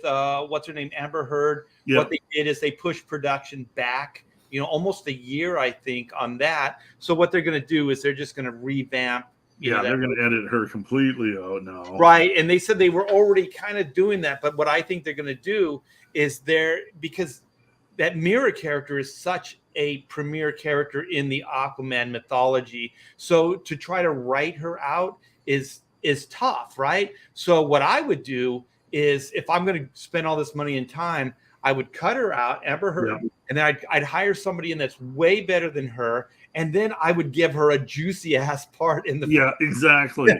what's her name, Amber Heard. Yep. What they did is they pushed production back, almost a year, I think, on that. So what they're going to do is they're just going to revamp. They're going to edit her completely out now. Right, and they said they were already kind of doing that, but what I think they're going to do is because that Mira character is such a premier character in the Aquaman mythology. So to try to write her out is tough, right? So what I would do is, if I'm going to spend all this money and time, I would cut her out, Amber Heard, and then I'd hire somebody in that's way better than her, and then I would give her a juicy ass part in the film. Exactly.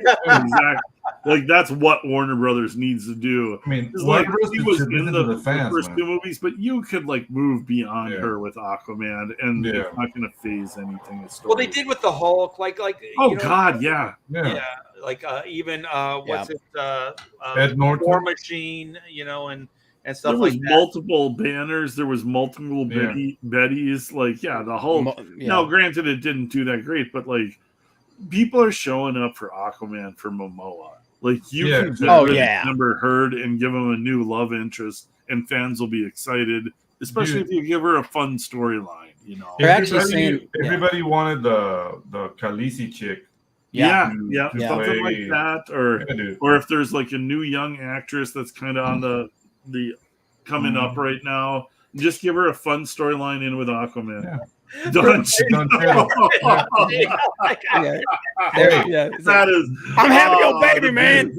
Like that's what Warner Brothers needs to do. I mean, he was in the first two movies, but you could move beyond her with Aquaman, and it's not going to phase anything. Well, they did with the Hulk, God, yeah. Even what's it? Ed Norton, War Machine, and stuff there like was that. Multiple banners. There was multiple Bettys. The Hulk. Now, granted, it didn't do that great, but people are showing up for Aquaman for Momoa. You can Amber Heard and give him a new love interest, and fans will be excited, especially if you give her a fun storyline. They're actually saying everybody wanted the Khaleesi chick. Something like that, or if there's a new young actress that's kind of on the coming up right now, just give her a fun storyline in with Aquaman. Yeah. Don I'm having your baby, man.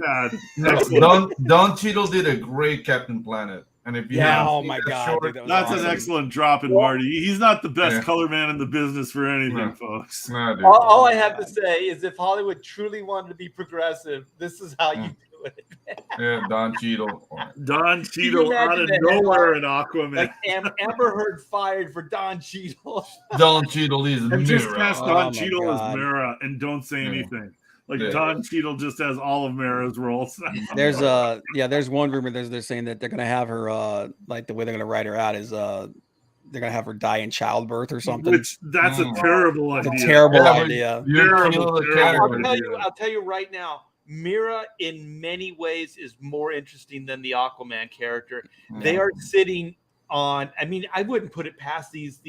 Don Cheadle did a great Captain Planet. And if you oh my God, dude, that's awesome. An excellent drop in Marty. He's not the best color man in the business for anything, folks. No, all I have to say is, if Hollywood truly wanted to be progressive, this is how you do it. Don Cheadle. Don Cheadle out of nowhere in Aquaman. Amber Heard fired for Don Cheadle. Don Cheadle is and just cast Don Cheadle as Mara and don't say anything. Don Cheadle just has all of Mara's roles. There's one rumor. They're saying that they're gonna have her the way they're gonna write her out is they're gonna have her die in childbirth or something. Which that's a terrible idea. It's a terrible idea. I'll tell you right now, Mira in many ways is more interesting than the Aquaman character. They are sitting on, I wouldn't put it past these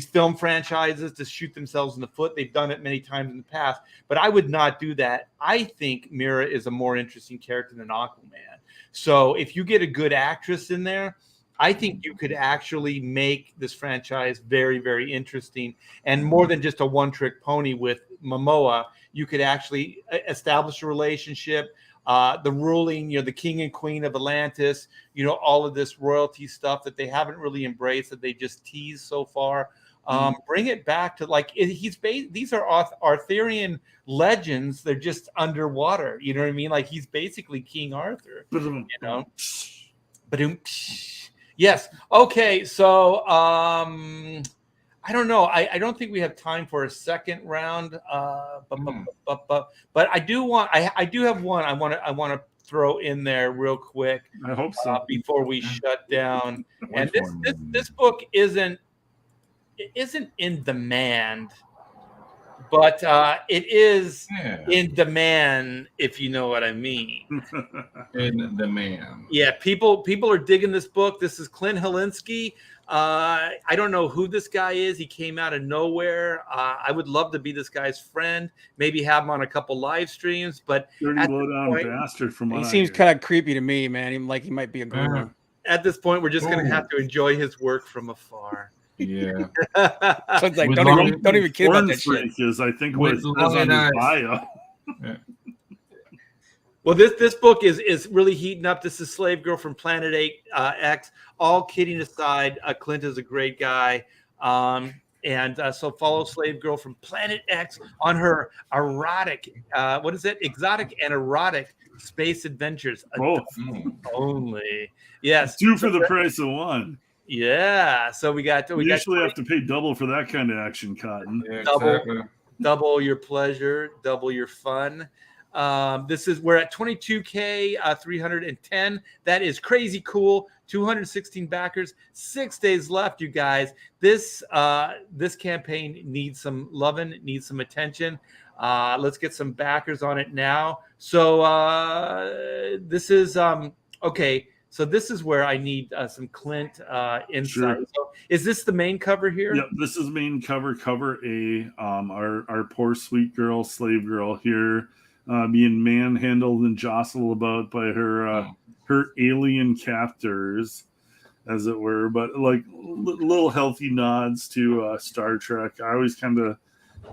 film franchises to shoot themselves in the foot. They've done it many times in the past, but I would not do that. I think Mira is a more interesting character than Aquaman. So if you get a good actress in there, I think you could actually make this franchise very, very interesting, and more than just a one-trick pony with Momoa. You could actually establish a relationship. The ruling, the king and queen of Atlantis, all of this royalty stuff that they haven't really embraced, that they just tease so far. Bring it back to these are Arthurian legends. They're just underwater. You know what I mean? He's basically King Arthur. Yes. Okay. So I don't know. I don't think we have time for a second round. But I do have one. I want to throw in there real quick. I hope so before we shut down. And this book isn't it isn't in demand, but it is in demand, if you know what I mean. In demand. Yeah, people are digging this book. This is Clint Helinski. I don't know who this guy is. He came out of nowhere. I would love to be this guy's friend. Maybe have him on a couple live streams. But dirty low down bastard. From what he seems kind of creepy to me, man. Even like he might be a good one. At this point, we're just going to have to enjoy his work from afar. Yeah. So it's like, don't even kid about that shit. Is, I think, what is on his bio. Yeah. Well, this book is really heating up. This is Slave Girl from Planet X. All kidding aside, Clint is a great guy. So follow Slave Girl from Planet X on her erotic, exotic and erotic space adventures. Only. Yes. 2 for the price of 1. Yeah. So we usually have to pay double for that kind of action, Cotton. Yeah, double your pleasure, double your fun. We're at 22K 310. That is crazy cool. 216 backers, 6 days left, you guys. This campaign needs some loving, needs some attention. Let's get some backers on it now. So this is okay. So this is where I need some Clint insight. Sure. So is this the main cover here? Yep, this is main cover, cover A. Our poor sweet girl, slave girl here, being manhandled and jostled about by her alien captors, as it were. But like little healthy nods to Star Trek. I always kind of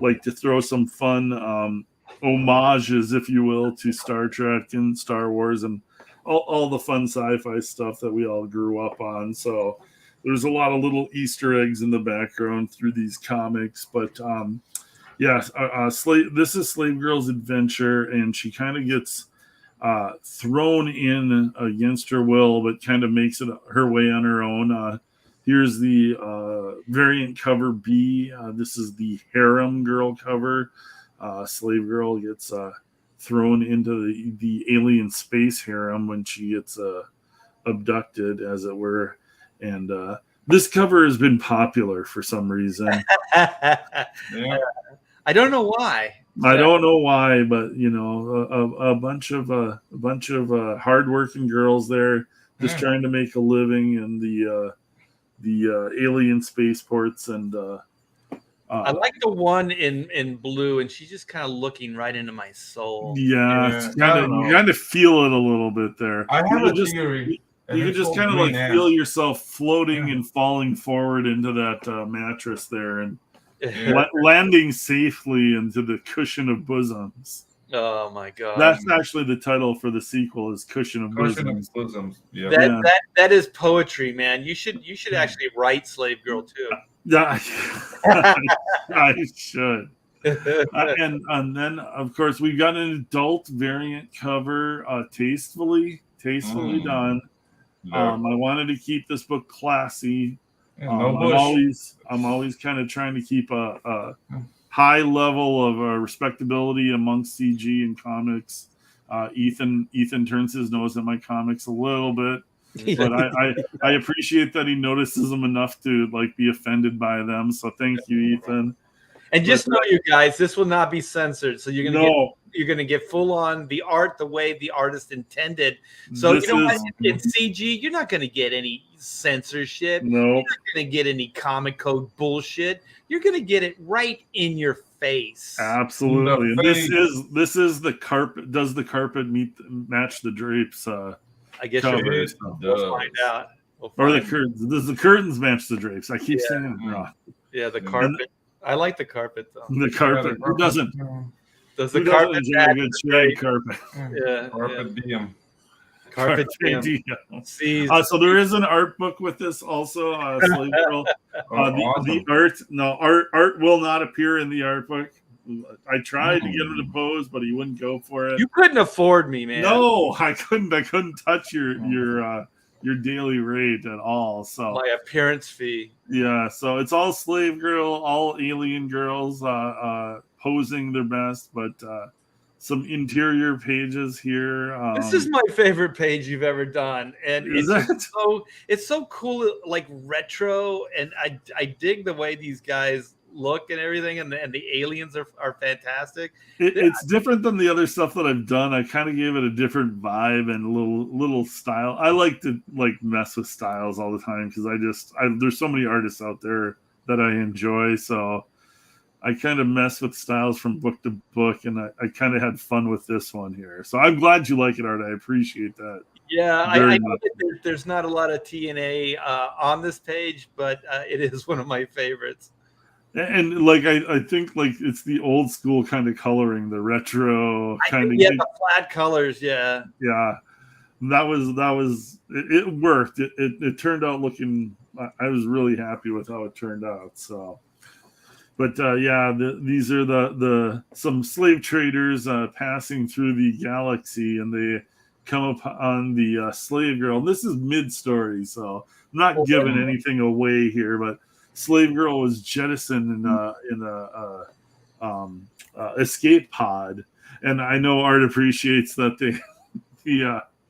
like to throw some fun homages, if you will, to Star Trek and Star Wars and all the fun sci-fi stuff that we all grew up on. So there's a lot of little Easter eggs in the background through these comics. But this is Slave Girl's adventure, and she kind of gets thrown in against her will, but kind of makes it her way on her own. Here's the variant cover B. This is the harem girl cover. Slave Girl gets thrown into the alien space harem when she gets abducted, as it were. And this cover has been popular for some reason. Yeah. I don't know why. I don't know why, but you know, a bunch of hardworking girls there just trying to make a living in the alien spaceports. And I like the one in blue, and she's just kind of looking right into my soul. Yeah. You kind of feel it a little bit there. I have a theory. You can just kind of like feel yourself floating and falling forward into that mattress there, and landing safely into the cushion of bosoms. Oh my god! That's actually the title for the sequel: is Cushion of Bosoms. Yeah. That is poetry, man. You should actually write Slave Girl too. Yeah, I should. And then of course we've got an adult variant cover, tastefully done. I wanted to keep this book classy. I'm always kind of trying to keep a high level of respectability amongst CG and comics. Ethan turns his nose at my comics a little bit, but I appreciate that he notices them enough to like be offended by them. So thank you, Ethan. And just know, you guys, this will not be censored. So you're gonna get full on the art the way the artist intended. So in CG, you're not gonna get any censorship. No, you're not gonna get any comic code bullshit. You're gonna get it right in your face. Absolutely. And this is the carpet. Does the carpet match the drapes? I guess we'll find out. Or the curtains. Does the curtains match the drapes? I keep saying it wrong. Yeah, the carpet. I like the carpet though. The carpet. Who doesn't? Does the carpet enjoy a good shag carpet? Yeah. Carpet diem. Carpet diem. So there is an art book with this also. Slave Girl. Awesome. The art will not appear in the art book. I tried to get him to pose, but he wouldn't go for it. You couldn't afford me, man. No, I couldn't. I couldn't touch your daily rate at all. So my appearance fee. Yeah, so it's all Slave Girl, all alien girls posing their best, but some interior pages here. This is my favorite page you've ever done, and it's so cool, like retro, and I dig the way these guys look and everything, and the aliens are fantastic. It's different than the other stuff that I've done. I kind of gave it a different vibe and a little style. I like to mess with styles all the time because there's so many artists out there that I enjoy, so I kind of mess with styles from book to book, and I kind of had fun with this one here. So I'm glad you like it, Art. I appreciate that. Yeah, I know that there's not a lot of TNA on this page, but it is one of my favorites. And I think it's the old school kind of coloring, the retro kind of the flat colors, yeah. That was it worked. It turned out looking. I was really happy with how it turned out. So. But these are some slave traders passing through the galaxy, and they come upon the slave girl. And this is mid-story, so I'm not giving anything away here. But slave girl was jettisoned in a escape pod, and I know Art appreciates that they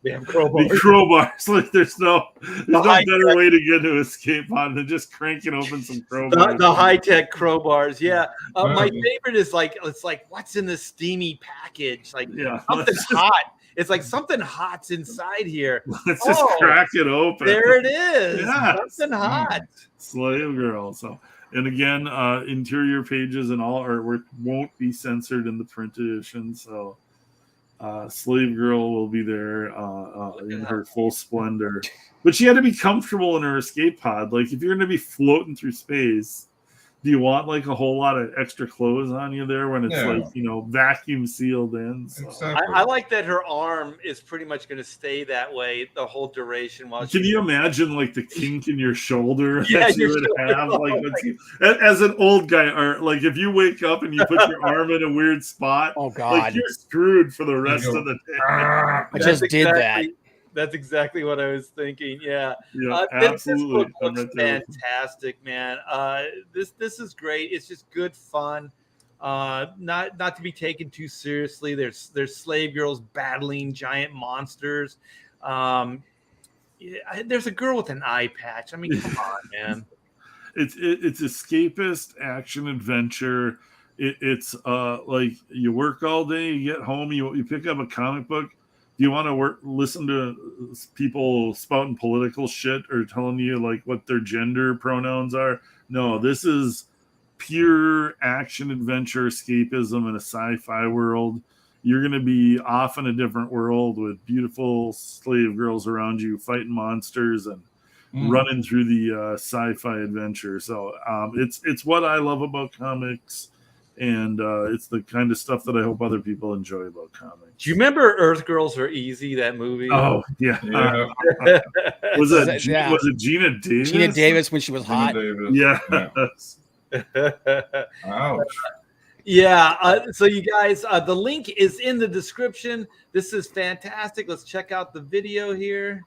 have crowbars. The crowbars. Like there's no better way to get to escape pod than just cranking open some crowbars. The high-tech crowbars, yeah. My favorite is it's like what's in this steamy package? Like something hot. It's like something hot's inside here. Let's just crack it open. There it is. Yeah. Something hot. Slave girl. So, and again, interior pages and all artwork won't be censored in the print edition. So. Slave girl will be there in her full splendor, but she had to be comfortable in her escape pod. Like if you're going to be floating through space, do you want like a whole lot of extra clothes on you there when it's vacuum sealed in? So. Exactly. I like that her arm is pretty much going to stay that way the whole duration. Can you imagine like the kink in your shoulder that you would have? Like as an old guy, or like if you wake up and you put your arm in a weird spot, oh god, like you're screwed for the rest of the day. I just did that. That's exactly what I was thinking. Yeah, absolutely. This book looks fantastic, man. This is great. It's just good fun. Not to be taken too seriously. There's slave girls battling giant monsters. There's a girl with an eye patch. I mean, come on, man. It's escapist action adventure. It's like you work all day, you get home, you pick up a comic book. Do you want to listen to people spouting political shit or telling you like what their gender pronouns are? No, this is pure action adventure escapism in a sci-fi world. You're going to be off in a different world with beautiful slave girls around you fighting monsters and running through the sci-fi adventure. So it's what I love about comics. And it's the kind of stuff that I hope other people enjoy about comics. Do you remember Earth Girls Are Easy, that movie? Oh, yeah. Was it Gina Davis? Gina Davis when she was hot? Yeah. Ouch. Yeah. So you guys, the link is in the description. This is fantastic. Let's check out the video here.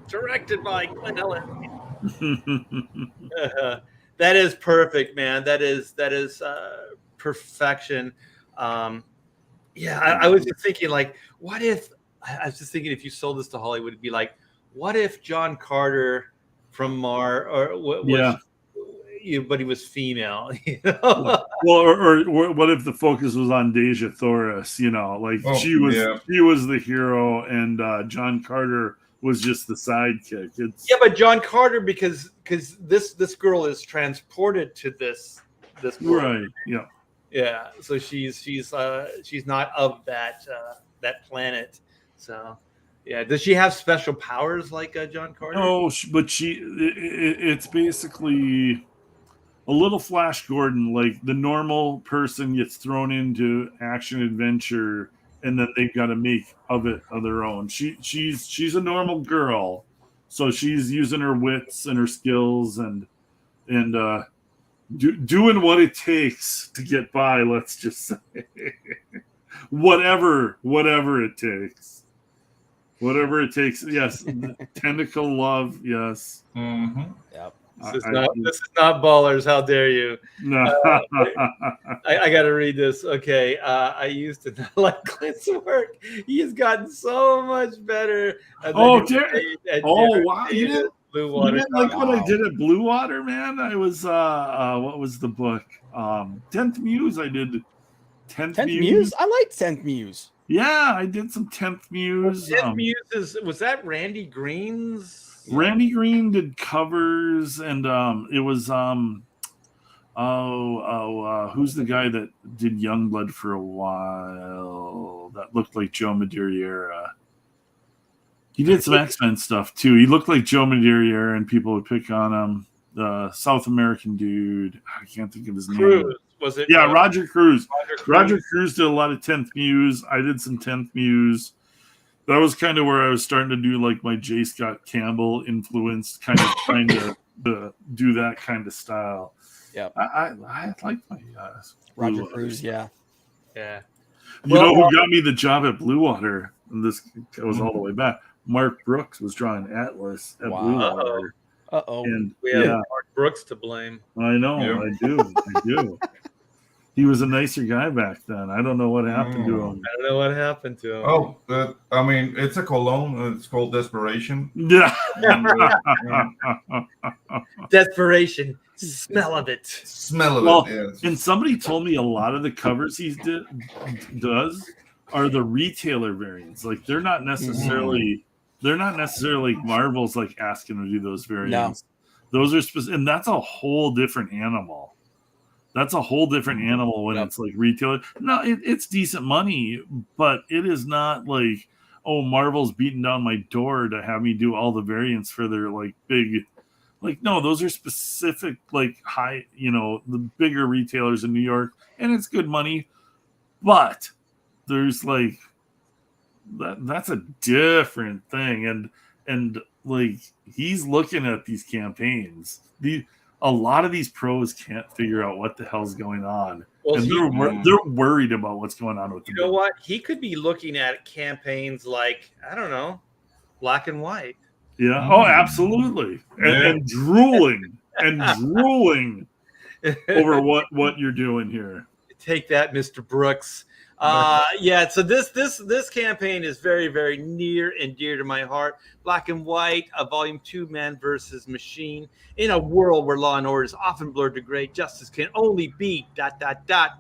Directed by Glenn Ellen. That is perfect, man. That is perfection. I was just thinking, like, what if? I was just thinking, if you sold this to Hollywood, it'd be like, what if John Carter from Mars, or but he was female. You know? Well, or what if the focus was on Deja Thoris? You know, like she was the hero, and John Carter was just the sidekick. But John Carter, because this girl is transported to this world. Right. Yeah. Yeah. So she's not of that planet. So yeah. Does she have special powers like John Carter? No, but it's basically a little Flash Gordon. Like the normal person gets thrown into action adventure, and then they've got to make of it of their own. She's a normal girl, so she's using her wits and her skills and doing what it takes to get by. Let's just say, whatever it takes. Whatever it takes. Yes, tentacle love. Yes. Mm-hmm. Yep. This is not Ballers. How dare you? No. I got to read this. Okay. I used to not like Clint's work. He has gotten so much better. Wow! You didn't like what I did at Blue Water, man. I was what was the book? 10th Muse. I did 10th Muse. I like 10th Muse. Yeah, I did some 10th Muse. 10th Muse was that Randy Green's? Randy Green did covers, and it was who's the guy that did Youngblood for a while that looked like Joe Madureira? He did some X-Men stuff too. He looked like Joe Madureira, and people would pick on him. The South American dude, I can't think of his name. Was it? Yeah, Roger Cruz. Roger Cruz did a lot of 10th Muse. I did some 10th Muse. That was kind of where I was starting to do like my J. Scott Campbell influenced kind of trying to do that kind of style. Yeah, I like my Roger Cruz. Yeah. You know who got me the job at Blue Water? And this goes all the way back. Mark Brooks was drawing Atlas at Blue Water. And we have Mark Brooks to blame. I know. Yeah. I do. He was a nicer guy back then. I don't know what happened to him. I don't know what happened to him. Oh, I mean, it's a cologne. It's called Desperation. Yeah. Desperation. Smell of it. Yes. And somebody told me a lot of the covers he does are the retailer variants. Like they're not necessarily Marvel's like asking to do those variants. No. Those are specific, and that's a whole different animal. That's a whole different animal when it's like retailer. No, it's decent money, but it is not like, oh, Marvel's beating down my door to have me do all the variants for their like big, like, no, those are specific, like high, the bigger retailers in New York, and it's good money, but there's like, that's a different thing. And like, he's looking at these campaigns. A lot of these pros can't figure out what the hell's going on. Well, and they're worried about what's going on with them. You know what? He could be looking at campaigns like, I don't know, Black and White. Yeah. Oh, absolutely. And drooling over what you're doing here. Take that, Mr. Brooks. So this campaign is very, very near and dear to my heart. Black and White, Volume 2, Man versus Machine. In a world where law and order is often blurred to gray, justice can only be ...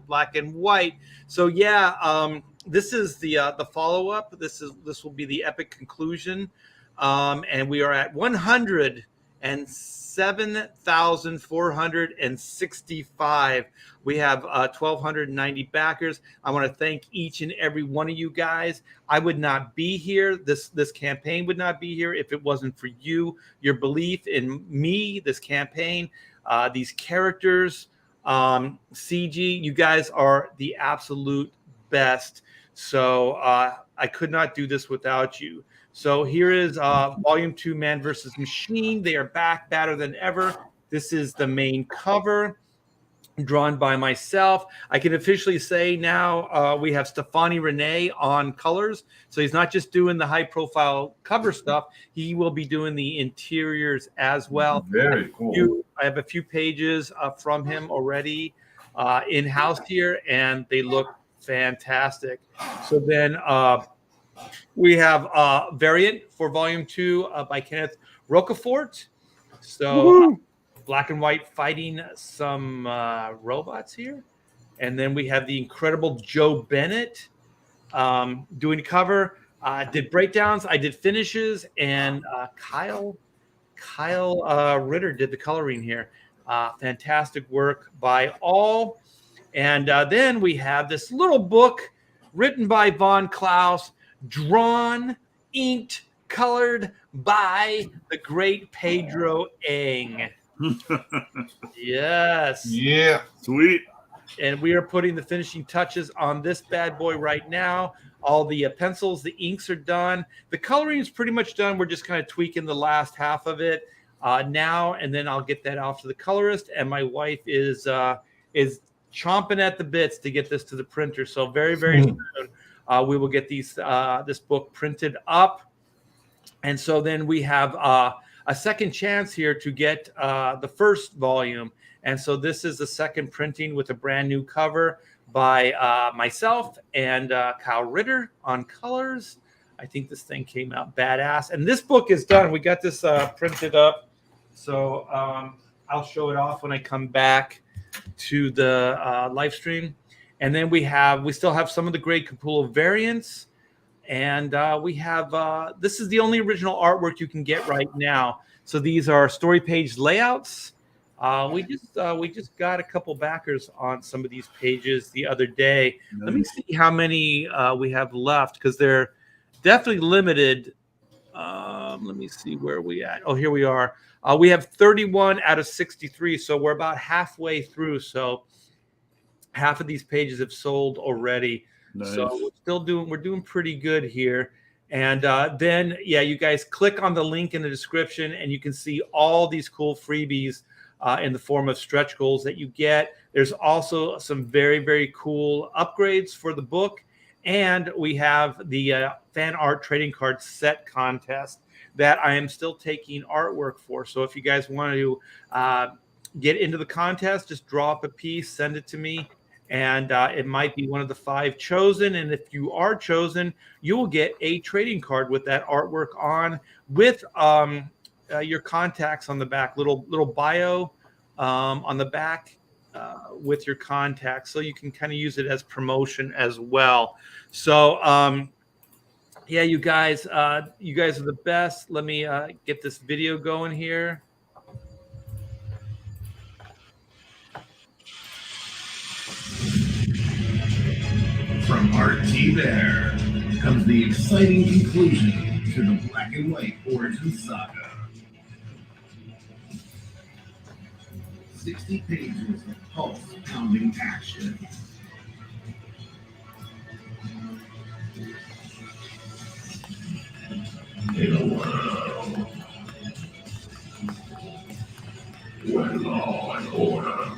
Black and White. So this is the follow-up. This will be the epic conclusion. And we are at 107,465. We have 1,290 backers. I want to thank each and every one of you guys. I would not be here. This campaign would not be here if it wasn't for you, your belief in me, this campaign, these characters, CG. You guys are the absolute best. So I could not do this without you. So here is Volume 2, Man versus Machine. They are back, badder than ever. This is the main cover, drawn by myself. I can officially say now we have Stefani Rene on colors. So he's not just doing the high-profile cover stuff. He will be doing the interiors as well. Very cool. I have a few pages from him already in-house here, and they look fantastic. So then we have variant for Volume 2 by Kenneth Rocafort. So black and white fighting some robots here. And then we have the incredible Joe Bennett doing cover. Did breakdowns. I did finishes. And Kyle Ritter did the coloring here. Fantastic work by all. And then we have this little book written by Von Klaus, drawn, inked, colored by the great Pedro Eng. Yes. Yeah. Sweet. And we are putting the finishing touches on this bad boy right now. All the pencils, the inks are done. The coloring is pretty much done. We're just kind of tweaking the last half of it now, and then I'll get that off to the colorist. And my wife is chomping at the bits to get this to the printer. So very, very soon we will get this book printed up. And so then we have a second chance here to get the first volume. And so this is the second printing with a brand new cover by myself and Kyle Ritter on colors. I think this thing came out badass. And this book is done. We got this printed up. So I'll show it off when I come back to the live stream. And then we still have some of the great Capullo variants. And we have this is the only original artwork you can get right now. So these are story page layouts. We just got a couple backers on some of these pages the other day. Nice. Let me see how many we have left, because they're definitely limited. Let me see where we at. Oh, here we are. We have 31 out of 63, so we're about halfway through. So half of these pages have sold already. Nice. So we're doing pretty good here. And then, yeah, you guys click on the link in the description and you can see all these cool freebies in the form of stretch goals that you get. There's also some very, very cool upgrades for the book. And we have the fan art trading card set contest that I am still taking artwork for. So if you guys want to get into the contest, just draw up a piece, send it to me. And it might be one of the 5 chosen. And if you are chosen, you will get a trading card with that artwork on, with your contacts on the back, little bio on the back with your contacts. So you can kind of use it as promotion as well. So, yeah, you guys are the best. Let me get this video going here. From RT there comes the exciting conclusion to the Black and White Origin Saga. 60 pages of pulse-pounding action. In a world where law and order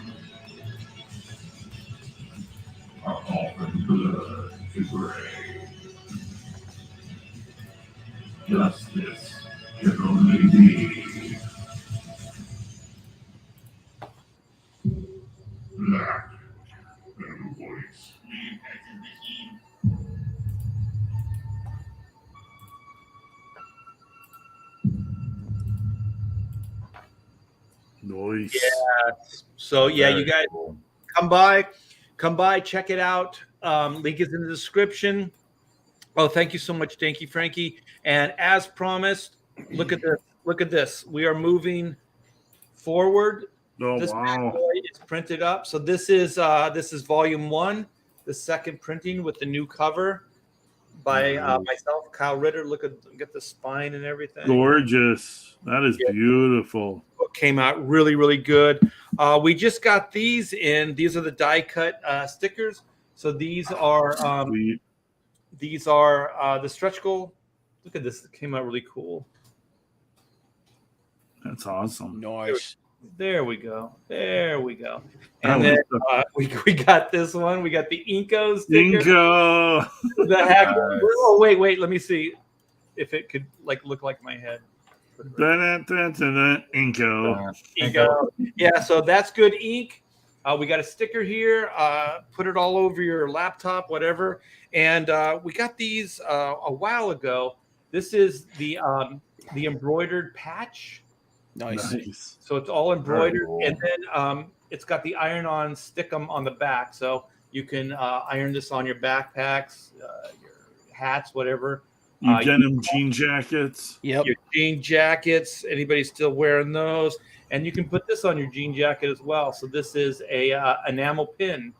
are often blurred to gray, justice can only be black and white. Nice. Yeah. So yeah, you guys come by, check it out. Link is in the description. Oh, thank you so much, Danky Frankie. And as promised, look at this. Look at this. We are moving forward. Oh, this wow. It's printed up. So this is volume 1, the second printing with the new cover by myself, Kyle Ritter. Look at the spine and everything. Gorgeous. That is beautiful. Book came out really, really good. We just got these in. These are the die cut stickers. So these are the stretch goal. Look at this. It came out really cool. That's awesome. Nice. There we go. And then we got this one. We got the Inco sticker. Inco. The heck. Oh, wait. Let me see if it could look like my head. Inco. Yeah, so that's good ink. We got a sticker here. Put it all over your laptop, whatever. And we got these a while ago. This is the embroidered patch. Nice. So it's all embroidered, cool. and then it's got the iron-on stickum on the back, so you can iron this on your backpacks, your hats, whatever. You denim jean jackets. Yep. Your jean jackets. Anybody still wearing those? And you can put this on your jean jacket as well. So this is a enamel pin.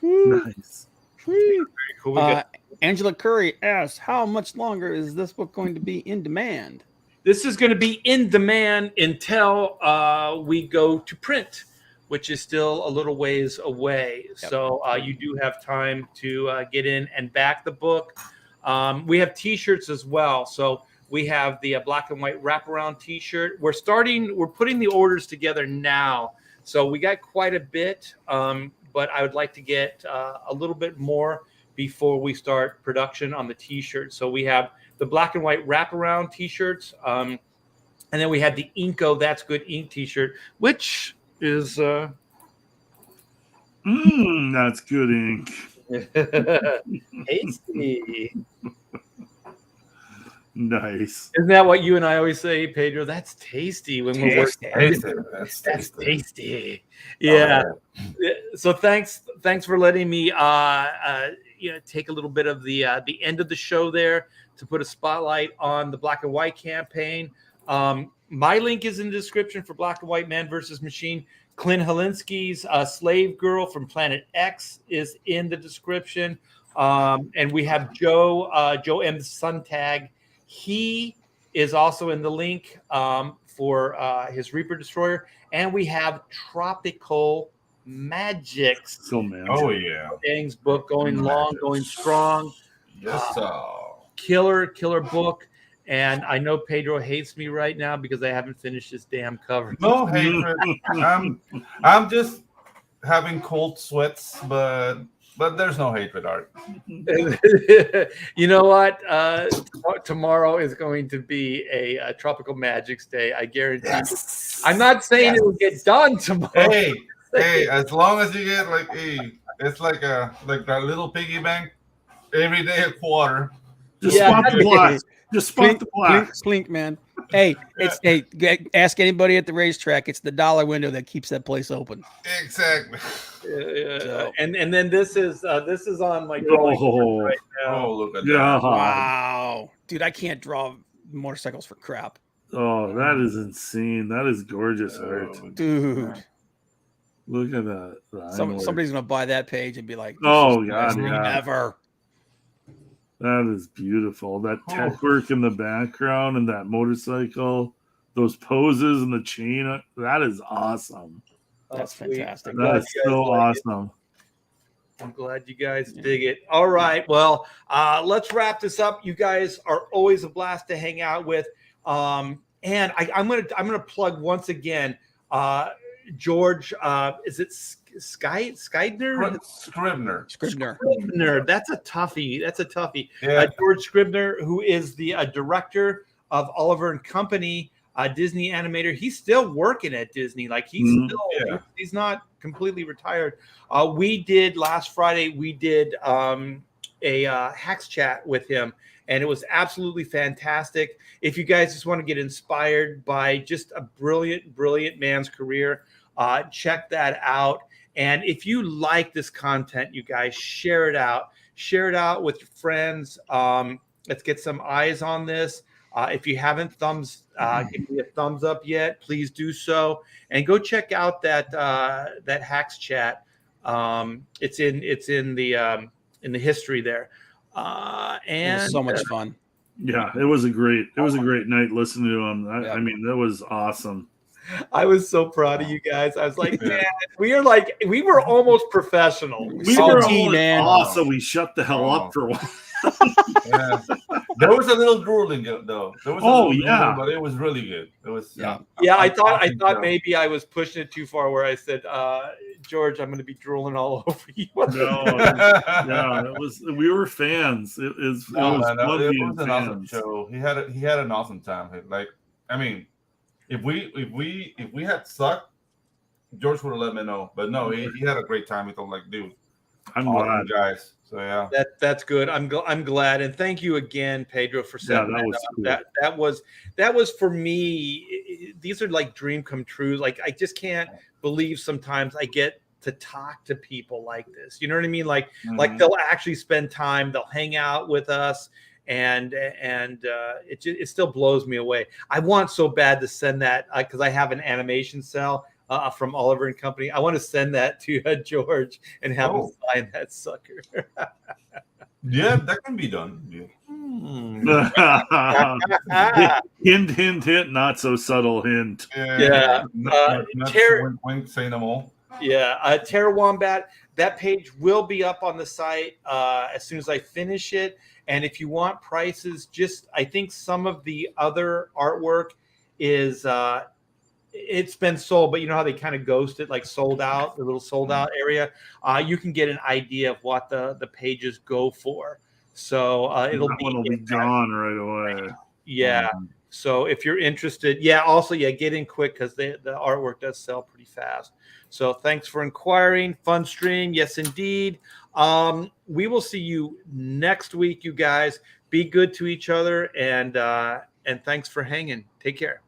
Nice. Very cool. We got- Angela Curry asks, how much longer is this book going to be in demand? This is going to be in demand until we go to print, which is still a little ways away. Yep. So you do have time to get in and back the book. We have T-shirts as well. So we have the black and white wraparound T-shirt. We're putting the orders together now. So we got quite a bit, but I would like to get a little bit more before we start production on the T-shirt. So we have the black and white wraparound T-shirts. And then we have the Inko That's Good Ink T-shirt, which is... That's good ink. tasty. Nice. Isn't that what you and I always say, Pedro? That's tasty when we're working. That's That's tasty. Yeah. So thanks for letting me take a little bit of the end of the show there to put a spotlight on the Black and White campaign. My link is in the description for Black and White Man versus Machine. Clint Helinsky's Slave Girl from Planet X is in the description. And we have Joe M. Suntag. He is also in the link for his Reaper Destroyer. And we have Tropical Magics. So man. Oh yeah. Dang's book going long, going strong. Yes, sir. Killer book. And I know Pedro hates me right now because I haven't finished this damn cover. No hatred. I'm just having cold sweats, but there's no hatred, Art. You know what? Tomorrow is going to be a Tropical Magics Day. I guarantee you. I'm not saying it will get done tomorrow. Hey, as long as you get it's like that little piggy bank every day a quarter. Just spot the black. Just spot the black. Clink, man. Hey, ask anybody at the racetrack. It's the dollar window that keeps that place open. Exactly. So. And then this is on my drawing board right now. Oh, look at Yeah. that. Wow. Dude, I can't draw motorcycles for crap. Oh, that is insane. That is gorgeous art. Dude. Look at that. Somebody's going to buy that page and be like, oh, God, God, yeah. ever. That is beautiful. That tech work in the background and that motorcycle, those poses and the chain. That is awesome. That's fantastic. That is so awesome. I'm glad you guys dig it. All right. Well, let's wrap this up. You guys are always a blast to hang out with. And I'm gonna plug once again. George, is it Scribner? Scribner. That's a toughie. Yeah. George Scribner, who is the director of Oliver and Company, Disney animator. He's still working at Disney. Like he's not completely retired. We did last Friday. We did a Hacks chat with him, and it was absolutely fantastic. If you guys just want to get inspired by just a brilliant man's career, check that out. And if you like this content, you guys share it out. Share it out with your friends. Let's get some eyes on this. If you haven't give me a thumbs up yet, please do so. And go check out that Hacks chat. It's in the history there. And it was so much fun. Yeah, it was a great night listening to him. I mean, that was awesome. I was so proud of you guys. I was like, man, we were almost professional. We were awesome. We shut the hell up for a while. Yeah. There was a little drooling though. Yeah, but it was really good. It was I thought maybe I was pushing it too far where I said, George, I'm going to be drooling all over you. No, we were fans. It was fun being an awesome show. He had an awesome time. Like, I mean, if we had sucked, George would have let me know. But no, he had a great time. He told like, dude, I'm glad, guys. So yeah, that's good. I'm glad, and thank you again, Pedro, for setting that was up. cool. That was for me. These are like dream come true. Like I just can't believe sometimes I get to talk to people like this. You know what I mean? Like they'll actually spend time. They'll hang out with us, and it still blows me away. I want so bad to send that because I have an animation cell. From Oliver and Company. I want to send that to George and have him sign that sucker. Yeah, that can be done. Yeah. Hint, not so subtle hint. Yeah. Wink, say no more. Yeah. Terra Wombat, that page will be up on the site as soon as I finish it. And if you want prices, I think some of the other artwork is it's been sold, but you know how they kind of ghost it, like sold out, the little sold out area. You can get an idea of what the pages go for. So it'll be gone right away. Yeah. So if you're interested, get in quick because the artwork does sell pretty fast. So thanks for inquiring. Fun stream, yes indeed. We will see you next week, you guys. Be good to each other, and thanks for hanging. Take care.